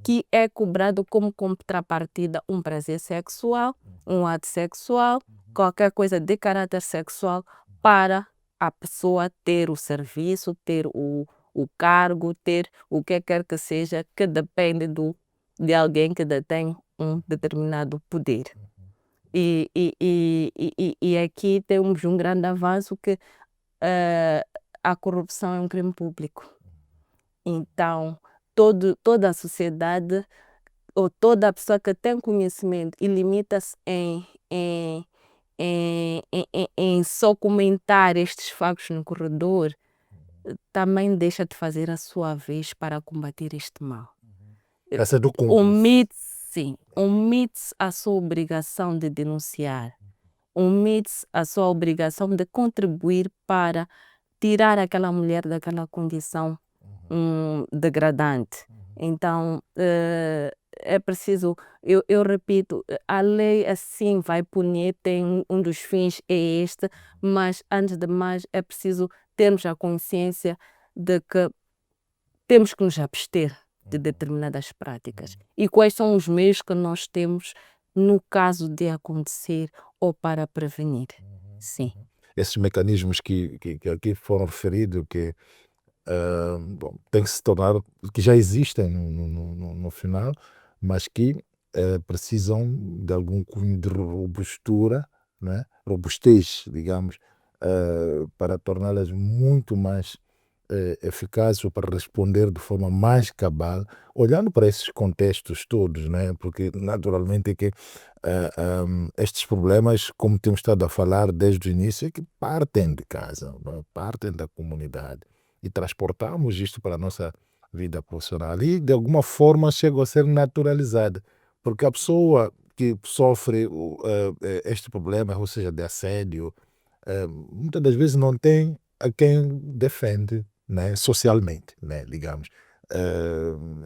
que é cobrado como contrapartida um prazer sexual, um ato sexual, qualquer coisa de caráter sexual para a pessoa ter o serviço, ter o cargo, ter o que quer que seja, que depende de alguém que detém um determinado poder. E aqui temos um grande avanço que a corrupção é um crime público. Então, toda a sociedade ou toda a pessoa que tem conhecimento e limita-se em só comentar estes factos no corredor, também deixa de fazer a sua vez para combater este mal. Omite-se a sua obrigação de denunciar, omite-se a sua obrigação de contribuir para tirar aquela mulher daquela condição degradante. Então, é preciso, eu repito, a lei assim vai punir, tem um dos fins é este, mas antes de mais é preciso termos a consciência de que temos que nos abster de determinadas práticas. E quais são os meios que nós temos no caso de acontecer ou para prevenir. Sim. Esses mecanismos que aqui foram referidos, que tem que se tornar, que já existem no final, mas que precisam de algum cunho de robustura, né? Robustez, digamos, para torná-las muito mais eficazes ou para responder de forma mais cabal, olhando para esses contextos todos, né? Porque naturalmente é que estes problemas, como temos estado a falar desde o início, é que partem de casa, não é? Partem da comunidade e transportamos isto para a nossa vida profissional e de alguma forma chegam a ser naturalizadas, porque a pessoa que sofre este problema, ou seja, de assédio, muitas das vezes não tem a quem defende, né, socialmente, né, digamos.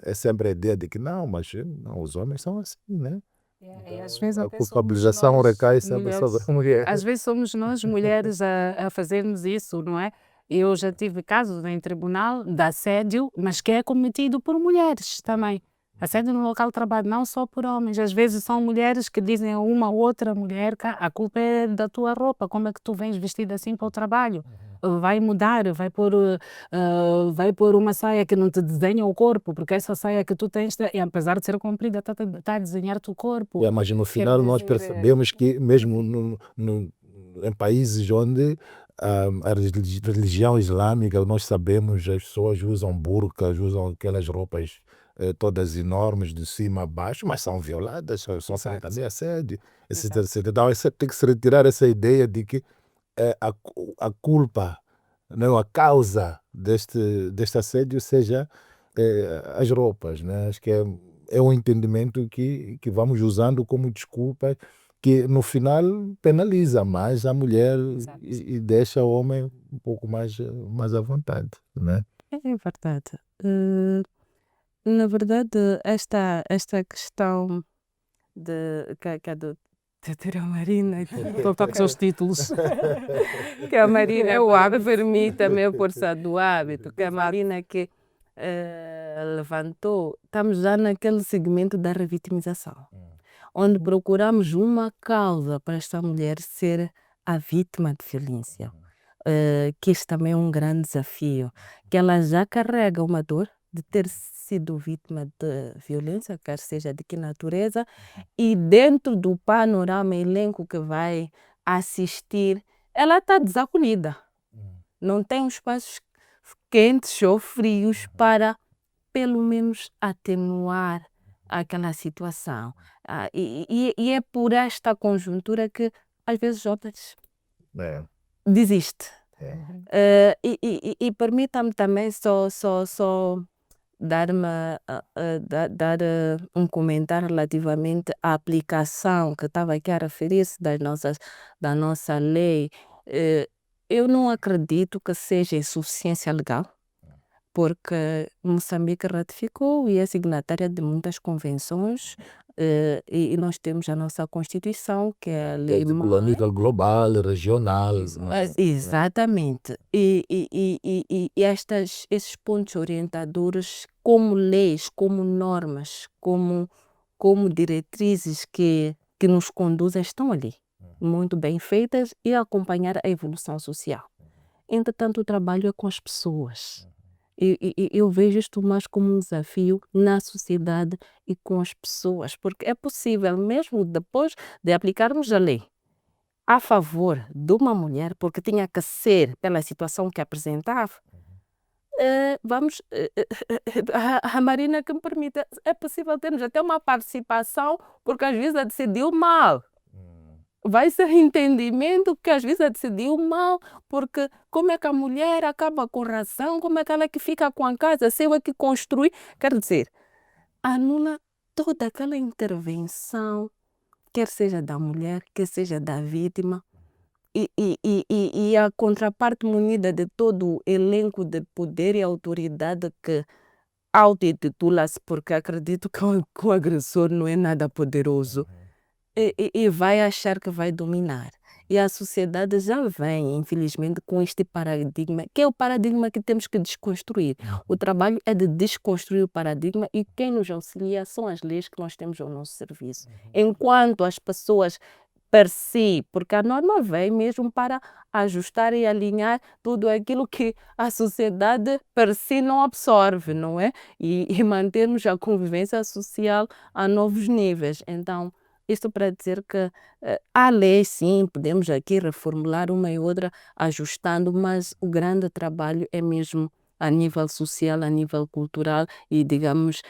É sempre a ideia de que não, mas não, os homens são assim, né? E às vezes A até somos culpabilização nós, recai sempre sobre mulheres. a mulher. Às vezes somos nós, mulheres, a fazermos isso, não é? Eu já tive casos em tribunal de assédio, mas que é cometido por mulheres também. Assédio no local de trabalho, não só por homens. Às vezes são mulheres que dizem a uma outra mulher que a culpa é da tua roupa, como é que tu vens vestida assim para o trabalho? Vai mudar, vai pôr uma saia que não te desenha o corpo, porque essa saia que tu tens, e apesar de ser comprida, está a desenhar-te o corpo. Mas no Quer final nós dizer, percebemos que mesmo em países onde a religião islâmica, nós sabemos, as pessoas usam burcas, usam aquelas roupas todas enormes de cima a baixo, mas são violadas, são também assédio. Então, tem que se retirar essa ideia de que a culpa, não, a causa deste assédio seja as roupas, né? Acho que é um entendimento que vamos usando como desculpa, que no final penaliza mais a mulher e deixa o homem um pouco mais à vontade, né? É verdade. Na verdade, esta questão que é do de ter a Marina, Estou com os seus títulos. que a Marina é o hábito, permita-me a força do hábito, que a Marina que levantou, estamos já naquele segmento da revitimização, onde procuramos uma causa para esta mulher ser a vítima de violência. Que este também é um grande desafio, que ela já carrega uma dor de ter sido vítima de violência, quer seja de que natureza, e dentro do panorama elenco que vai assistir, ela está desacolhida. Não tem espaços quentes ou frios para, pelo menos, atenuar aquela situação. E é por esta conjuntura que, às vezes, outras desiste. E permita-me também só dar um comentário relativamente à aplicação que estava aqui a referir-se da nossa lei. Eu não acredito que seja insuficiência legal, porque Moçambique ratificou e é signatária de muitas convenções, e nós temos a nossa Constituição, que é a lei A nível global, regional. Exatamente. E esses pontos orientadores, como leis, como normas, como diretrizes que nos conduzem, estão ali, muito bem feitas e a acompanhar a evolução social. Entretanto, o trabalho é com as pessoas. Eu vejo isto mais como um desafio na sociedade e com as pessoas, porque é possível, mesmo depois de aplicarmos a lei a favor de uma mulher, porque tinha que ser pela situação que apresentava, a Marina que me permite, é possível termos até uma participação, porque às vezes a decidiu mal. Vai ser entendimento que às vezes a decidiu mal, porque como é que a mulher acaba com ração, como é que ela que fica com a casa, se eu é que construi, quer dizer, anula toda aquela intervenção, quer seja da mulher, quer seja da vítima, e a contraparte munida de todo o elenco de poder e autoridade que auto-intitula-se, porque acredito que o agressor não é nada poderoso, e vai achar que vai dominar. E a sociedade já vem, infelizmente, com este paradigma, que é o paradigma que temos que desconstruir. O trabalho é de desconstruir o paradigma e quem nos auxilia são as leis que nós temos ao nosso serviço. Enquanto as pessoas per si, porque a norma vem mesmo para ajustar e alinhar tudo aquilo que a sociedade per si não absorve, não é? E mantermos a convivência social a novos níveis. Então, Isto para dizer que há leis, sim, podemos aqui reformular uma e outra, ajustando, mas o grande trabalho é mesmo a nível social, a nível cultural e digamos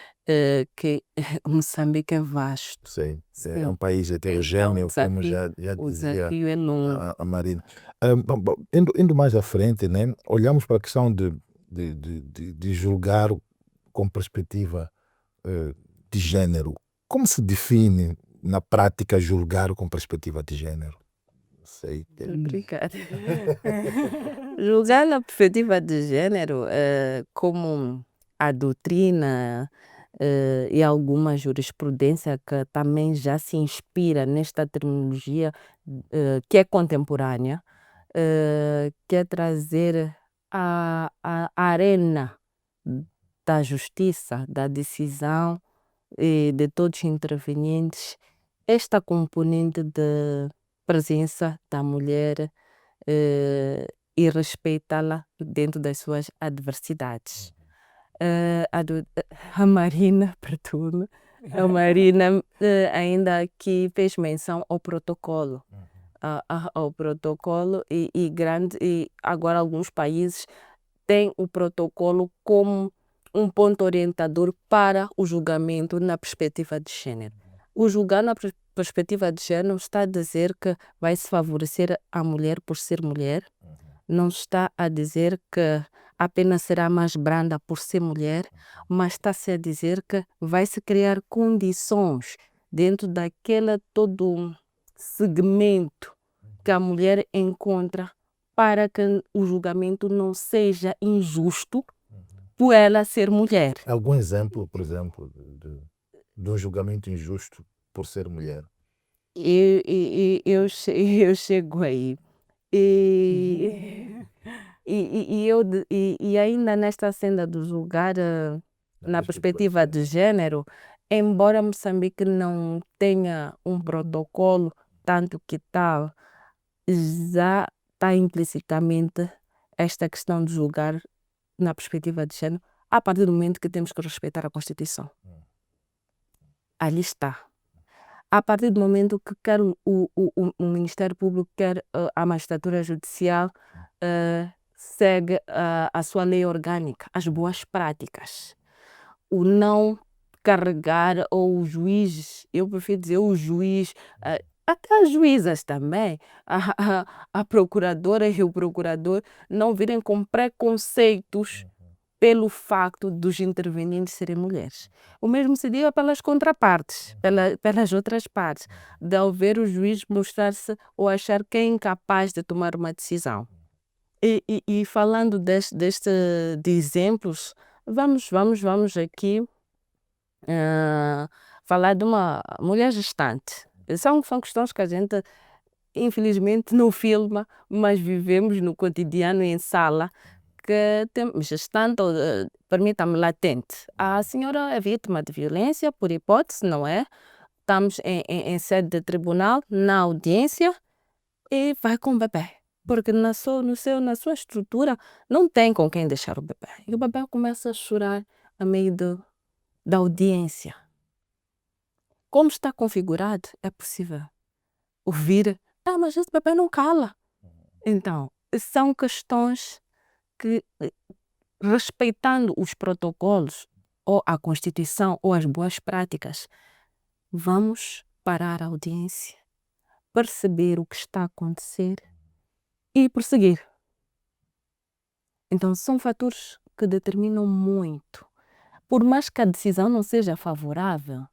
que Moçambique é vasto. Sim, é Sim. um país Então, heterogêneo, como já o dizia desafio é longo. a Marina. Bom, indo mais à frente, né, olhamos para a questão de julgar com perspectiva de género. Como se define, na prática, julgar com perspectiva de género? Não sei. Obrigada. Julgar na perspectiva de gênero, como a doutrina e alguma jurisprudência que também já se inspira nesta terminologia que é contemporânea, quer trazer a arena da justiça, da decisão e de todos os intervenientes, esta componente de presença da mulher e respeitá-la dentro das suas adversidades. A Marina, perdoe-me, a Marina ainda aqui fez menção ao protocolo. Ao protocolo e agora alguns países têm o protocolo como um ponto orientador para o julgamento na perspectiva de género. O julgar na perspectiva de género está a dizer que vai se favorecer a mulher por ser mulher, não está a dizer que apenas será mais branda por ser mulher, mas está-se a dizer que vai se criar condições dentro daquele todo segmento que a mulher encontra para que o julgamento não seja injusto por ela ser mulher. Algum exemplo, por exemplo, de um julgamento injusto por ser mulher? Eu chego aí. E ainda nesta senda do julgar na perspectiva de género, embora Moçambique não tenha um protocolo, tanto que tal, já está implicitamente esta questão de julgar na perspectiva de género, a partir do momento que temos que respeitar a Constituição. Ali está. A partir do momento que quer o Ministério Público, quer a magistratura judicial, segue a sua lei orgânica, as boas práticas. O não carregar, ou o juiz, eu prefiro dizer o juiz, até as juízas também, a procuradora e o procurador não virem com preconceitos pelo facto dos intervenientes serem mulheres. O mesmo se diga pelas contrapartes, pelas outras partes, de ao ver o juiz mostrar-se ou achar que é incapaz de tomar uma decisão. E falando de exemplos, vamos aqui falar de uma mulher gestante. São questões que a gente, infelizmente, não filma, mas vivemos no cotidiano em sala, que temos gestante, permita-me, latente. A senhora é vítima de violência, por hipótese, não é? Estamos em sede de tribunal, na audiência, e vai com o bebê. Porque na sua estrutura não tem com quem deixar o bebê. E o bebê começa a chorar a meio da audiência. Como está configurado, é possível ouvir, mas esse bebê não cala. Então, são questões que, respeitando os protocolos, ou a Constituição, ou as boas práticas, vamos parar a audiência, perceber o que está a acontecer e prosseguir. Então, são fatores que determinam muito. Por mais que a decisão não seja favorável,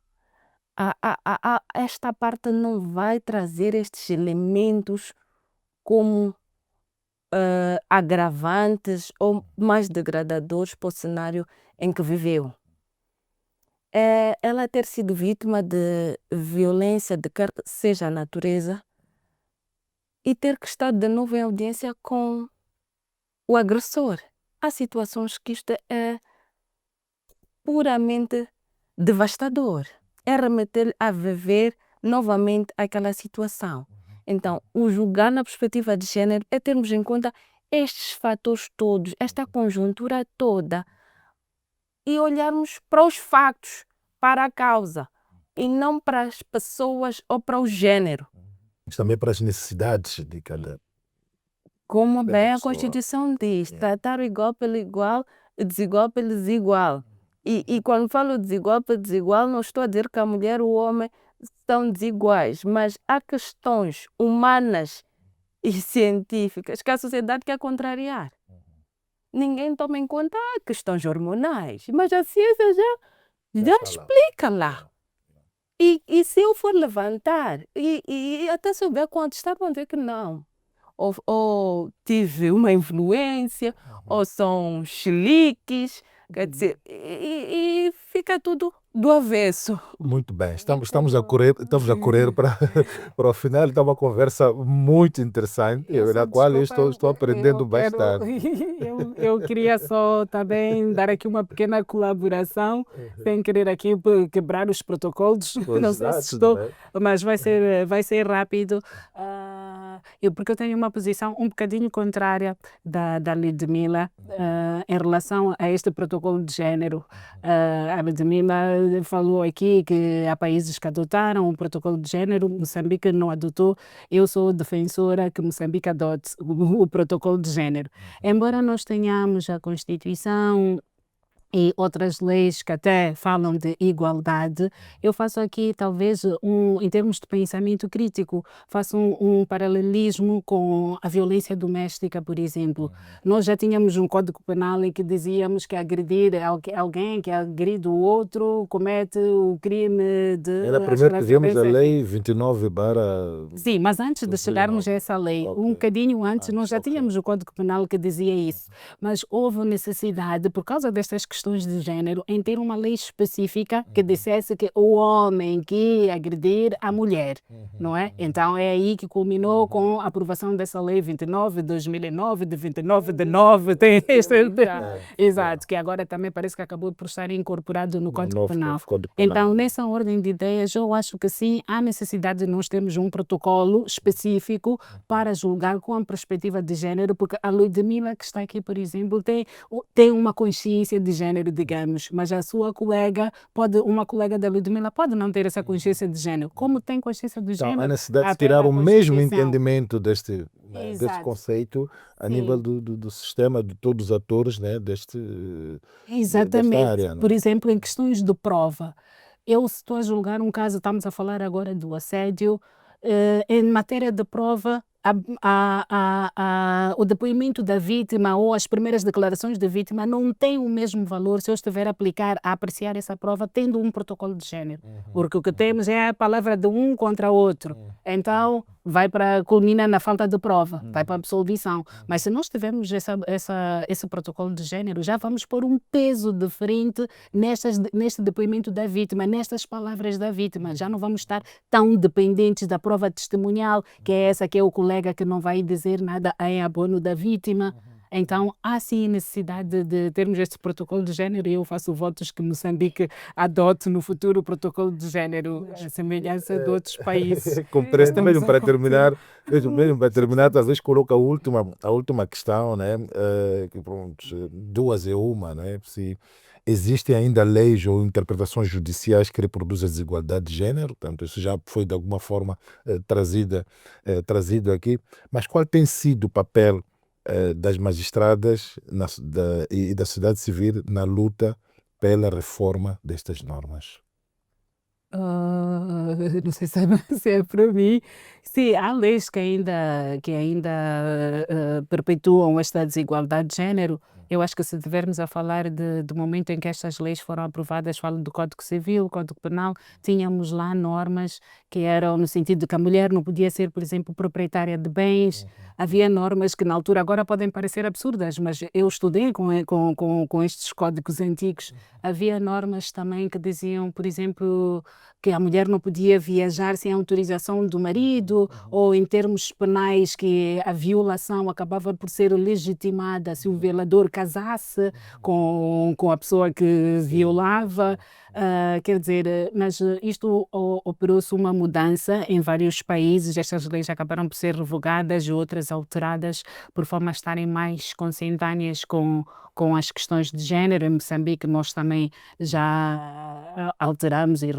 esta parte não vai trazer estes elementos como agravantes ou mais degradadores para o cenário em que viveu. Ela ter sido vítima de violência de quer seja a natureza e ter que estar de novo em audiência com o agressor. Há situações que isto é puramente devastador. É remeter a viver novamente aquela situação. Então, o julgar na perspectiva de género é termos em conta estes fatores todos, esta conjuntura toda, e olharmos para os factos, para a causa, e não para as pessoas ou para o género. Mas também para as necessidades de cada Como bem a pessoa. Constituição diz, tratar o igual pelo igual e desigual pelo desigual. E quando falo desigual pelo desigual, não estou a dizer que a mulher e o homem são desiguais, mas há questões humanas e científicas que a sociedade quer contrariar. Ninguém toma em conta questões hormonais, mas a ciência já está lá. explica lá. E se eu for levantar, e até se eu ver quantos está, vão dizer que não. Ou tive uma influência, ou são chiliques, quer dizer, e fica tudo do avesso. Muito bem, estamos a correr para, para o final. Está uma conversa muito interessante, na qual eu estou aprendendo bastante. Eu queria só também dar aqui uma pequena colaboração, sem querer aqui quebrar os protocolos, não sei se estou, mas vai ser rápido. Porque eu tenho uma posição um bocadinho contrária da Ludmila em relação a este protocolo de género. A Ludmila falou aqui que há países que adotaram o protocolo de género, Moçambique não adotou. Eu sou defensora que Moçambique adote o protocolo de género. Embora nós tenhamos a Constituição e outras leis que até falam de igualdade, eu faço aqui talvez em termos de pensamento crítico, faço um paralelismo com a violência doméstica, por exemplo. Nós já tínhamos um Código Penal em que dizíamos que agredir alguém que agride o outro comete o crime de... Era primeiro que tivemos a lei 29 Sim, mas antes de chegarmos a essa lei, um bocadinho antes, nós já tínhamos o Código Penal que dizia isso, mas houve necessidade, por causa destas questões de género, em ter uma lei específica que dissesse que o homem que agredir a mulher, não é? Então é aí que culminou com a aprovação dessa lei 29 de 2009, de 29 de 9, tem este... Exato, que agora também parece que acabou por estar incorporado no Código Penal. Então, nessa ordem de ideias, eu acho que sim, há necessidade de nós termos um protocolo específico para julgar com a perspectiva de género, porque a Ludmila que está aqui, por exemplo, tem uma consciência de género, digamos, mas a sua colega uma colega da Ludmila pode não ter essa consciência de género. Como tem consciência de género? Então, há necessidade de tirar o mesmo entendimento deste conceito a nível do sistema, de todos os atores, né, Exatamente. desta área. Por exemplo, em questões de prova. Eu estou a julgar um caso, estamos a falar agora do assédio, em matéria de prova, o depoimento da vítima ou as primeiras declarações da vítima não tem o mesmo valor se eu estiver a apreciar essa prova tendo um protocolo de género. Porque o que temos é a palavra de um contra outro. Então, culmina na falta de prova, vai para a absolvição. Mas se nós tivermos esse protocolo de género, já vamos pôr um peso diferente neste depoimento da vítima, nestas palavras da vítima. Já não vamos estar tão dependentes da prova testemunhal, que é essa que é o colega que não vai dizer nada em abono da vítima. Então, há sim necessidade de termos este protocolo de género e eu faço votos que Moçambique adote no futuro o protocolo de género, a semelhança de outros países. Compreendo. Mesmo para terminar, talvez coloque a última questão, né? Que, pronto, duas é uma, né? Se existem ainda leis ou interpretações judiciais que reproduzem a desigualdade de género, portanto, isso já foi de alguma forma trazido aqui, mas qual tem sido o papel das magistradas e da sociedade civil na luta pela reforma destas normas? Não sei se é para mim. Sim, há leis que ainda perpetuam esta desigualdade de género. Eu acho que se tivermos a falar do momento em que estas leis foram aprovadas, falo do Código Civil, Código Penal, tínhamos lá normas que eram no sentido de que a mulher não podia ser, por exemplo, proprietária de bens. Havia normas que na altura agora podem parecer absurdas, mas eu estudei com estes códigos antigos. Havia normas também que diziam, por exemplo, que a mulher não podia viajar sem autorização do marido, ou em termos penais que a violação acabava por ser legitimada se o violador casasse com a pessoa que violava. Quer dizer, mas isto operou-se uma mudança em vários países. Estas leis acabaram por ser revogadas e outras alteradas por forma a estarem mais consentâneas com as questões de género. Em Moçambique nós também já alteramos e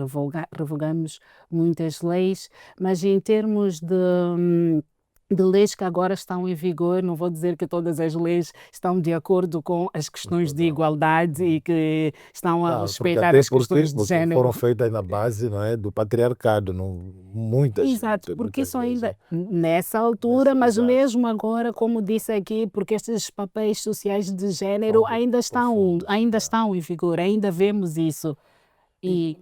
revogamos muitas leis, mas em termos de leis que agora estão em vigor, não vou dizer que todas as leis estão de acordo com as questões de igualdade e que estão a Porque respeitar até as porque, questões de porque género. foram feitas na base, não é, do patriarcado, não, muitas, Exato, porque muitas isso vezes. ainda nessa altura, mas exato. mesmo agora, como disse aqui, porque estes papéis sociais de género São profundos, ainda estão em vigor, ainda vemos isso. E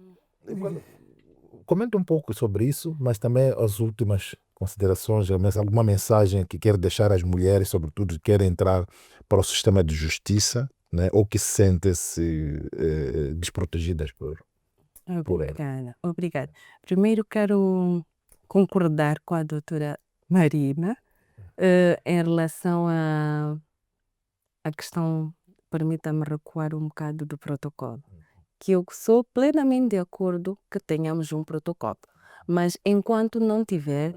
Comenta um pouco sobre isso, mas também as últimas considerações, alguma mensagem que quer deixar às mulheres, sobretudo que querem entrar para o sistema de justiça, né, ou que sentem-se desprotegidas por ela. Obrigada. Primeiro quero concordar com a doutora Marina em relação à questão, permita-me recuar um bocado do protocolo, que eu sou plenamente de acordo que tenhamos um protocolo, mas enquanto não tiver,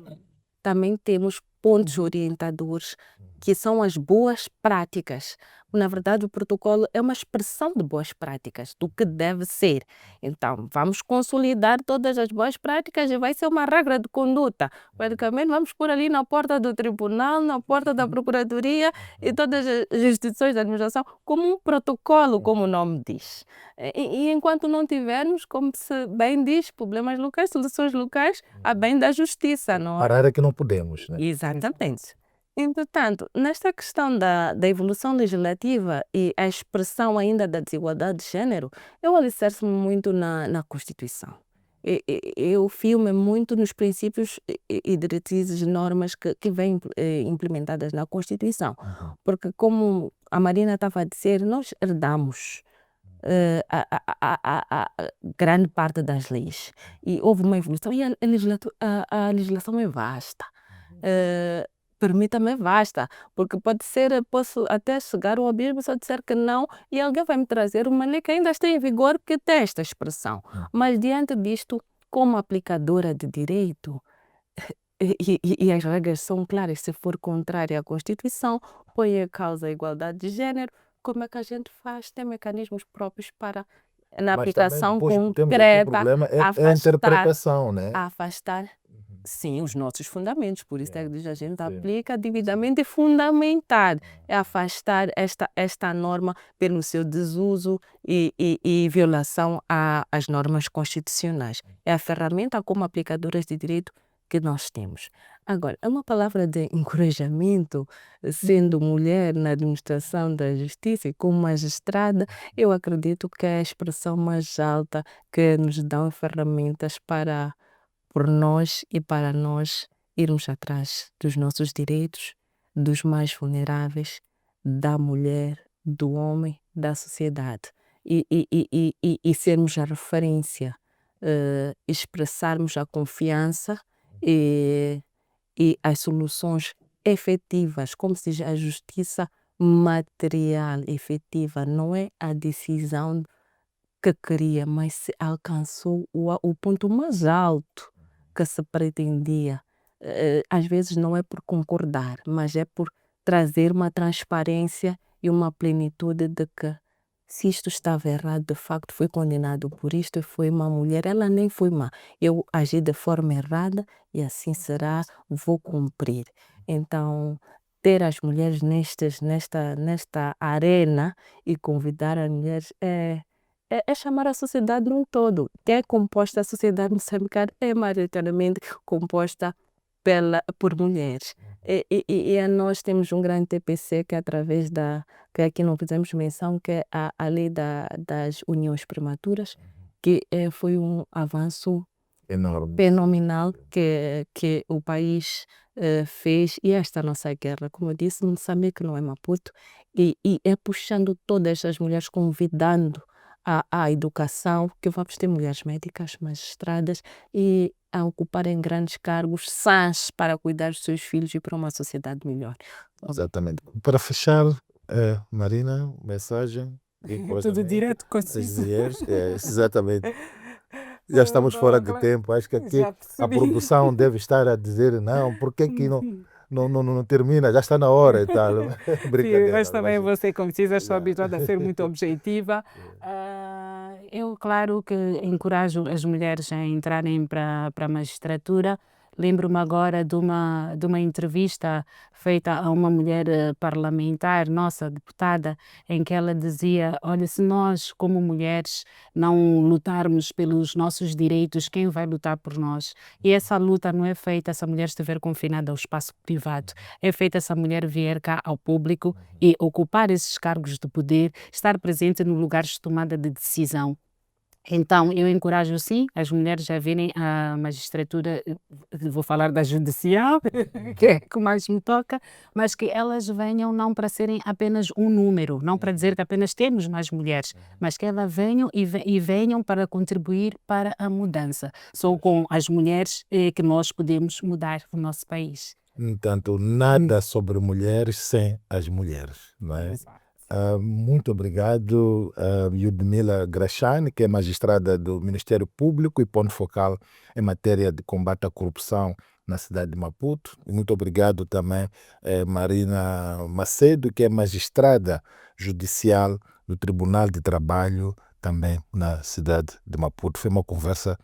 também temos pontos orientadores que são as boas práticas. Na verdade, o protocolo é uma expressão de boas práticas, do que deve ser. Então, vamos consolidar todas as boas práticas e vai ser uma regra de conduta. Praticamente, vamos pôr ali na porta do tribunal, na porta da procuradoria e todas as instituições da administração como um protocolo, como o nome diz. E enquanto não tivermos, como se bem diz, problemas locais, soluções locais, a bem da justiça, não é? Parar é que não podemos, né? Exatamente. Entretanto, nesta questão da evolução legislativa e a expressão ainda da desigualdade de género, eu alicerço-me muito na Constituição. Eu filme muito nos princípios e diretrizes e normas que vêm implementadas na Constituição. Porque, como a Marina estava a dizer, nós herdamos a grande parte das leis. E houve uma evolução e a legislação é vasta. Permita-me, é vasta, porque pode ser, posso até chegar ao abismo se eu disser que não, e alguém vai me trazer uma lei que ainda está em vigor que tem esta expressão. Mas diante disto, como aplicadora de direito, e as regras são claras, se for contrária à Constituição, põe em causa a igualdade de género, como é que a gente faz? Tem mecanismos próprios para, na Mas aplicação também, depois, temos aqui o concreta, problema é a afastar, interpretação, né? afastar, sim, os nossos fundamentos. Por isso é que a gente Sim. aplica devidamente fundamentar, é afastar esta norma pelo seu desuso e violação às normas constitucionais. É a ferramenta como aplicadoras de direito que nós temos. Agora, é uma palavra de encorajamento, sendo mulher na administração da justiça e como magistrada, eu acredito que é a expressão mais alta que nos dão ferramentas para, por nós e para nós, irmos atrás dos nossos direitos, dos mais vulneráveis, da mulher, do homem, da sociedade. E sermos a referência, expressarmos a confiança e as soluções efetivas, como se diz, a justiça material efetiva, não é a decisão que queria, mas se alcançou o ponto mais alto que se pretendia. Às vezes não é por concordar, mas é por trazer uma transparência e uma plenitude de que se isto estava errado, de facto foi condenado por isto, foi uma mulher, ela nem foi má. Eu agi de forma errada e assim será, vou cumprir. Então, ter as mulheres nesta arena e convidar as mulheres é chamar a sociedade num todo, que é composta, a sociedade moçambicana é maioritariamente composta por mulheres. E nós temos um grande TPC que é através que aqui não fizemos menção, que é a lei das uniões prematuras, que foi um avanço Enorme. fenomenal que o país fez, e esta nossa guerra, como eu disse, Moçambique não é Maputo, e é puxando todas as mulheres, convidando à educação, que vamos ter mulheres médicas, magistradas, e a ocuparem grandes cargos sãs para cuidar dos seus filhos e para uma sociedade melhor. Exatamente. Para fechar, Marina, mensagem E depois Tudo também direto, as conciso. mulheres, exatamente. Já estamos fora de Boa, tempo. Acho que aqui já a percebi. produção deve estar a dizer, não, por que que não termina? Já está na hora e tal. Sim, mas Brincadeira, também mas, você, como diz, sou yeah. habituada a ser muito objetiva. Eu, claro que encorajo as mulheres a entrarem para a magistratura. Lembro-me agora de uma entrevista feita a uma mulher parlamentar, nossa deputada, em que ela dizia: Olha, se nós, como mulheres, não lutarmos pelos nossos direitos, quem vai lutar por nós? E essa luta não é feita se a mulher estiver confinada ao espaço privado, é feita se a mulher vier cá ao público e ocupar esses cargos de poder, estar presente no lugar de tomada de decisão. Então, eu encorajo sim as mulheres a virem à magistratura, vou falar da judicial, que é que mais me toca, mas que elas venham não para serem apenas um número, não para dizer que apenas temos mais mulheres, mas que elas venham e venham para contribuir para a mudança. Só com as mulheres que nós podemos mudar o nosso país. No entanto, nada sobre mulheres sem as mulheres, não é? Muito obrigado, Yudmila Grachani, que é magistrada do Ministério Público e ponto focal em matéria de combate à corrupção na cidade de Maputo. E muito obrigado também, Marina Macedo, que é magistrada judicial do Tribunal de Trabalho, também na cidade de Maputo. Foi uma conversa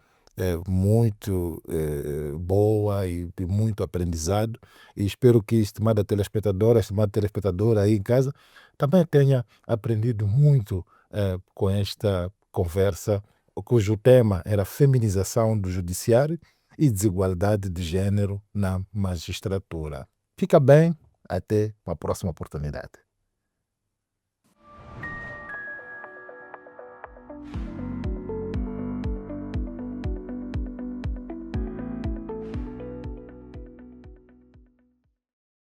muito boa e de muito aprendizado, e espero que, estimada telespectadora, estimado telespectador aí em casa, também tenha aprendido muito com esta conversa, cujo tema era feminização do judiciário e desigualdade de gênero na magistratura. Fica bem, até uma próxima oportunidade.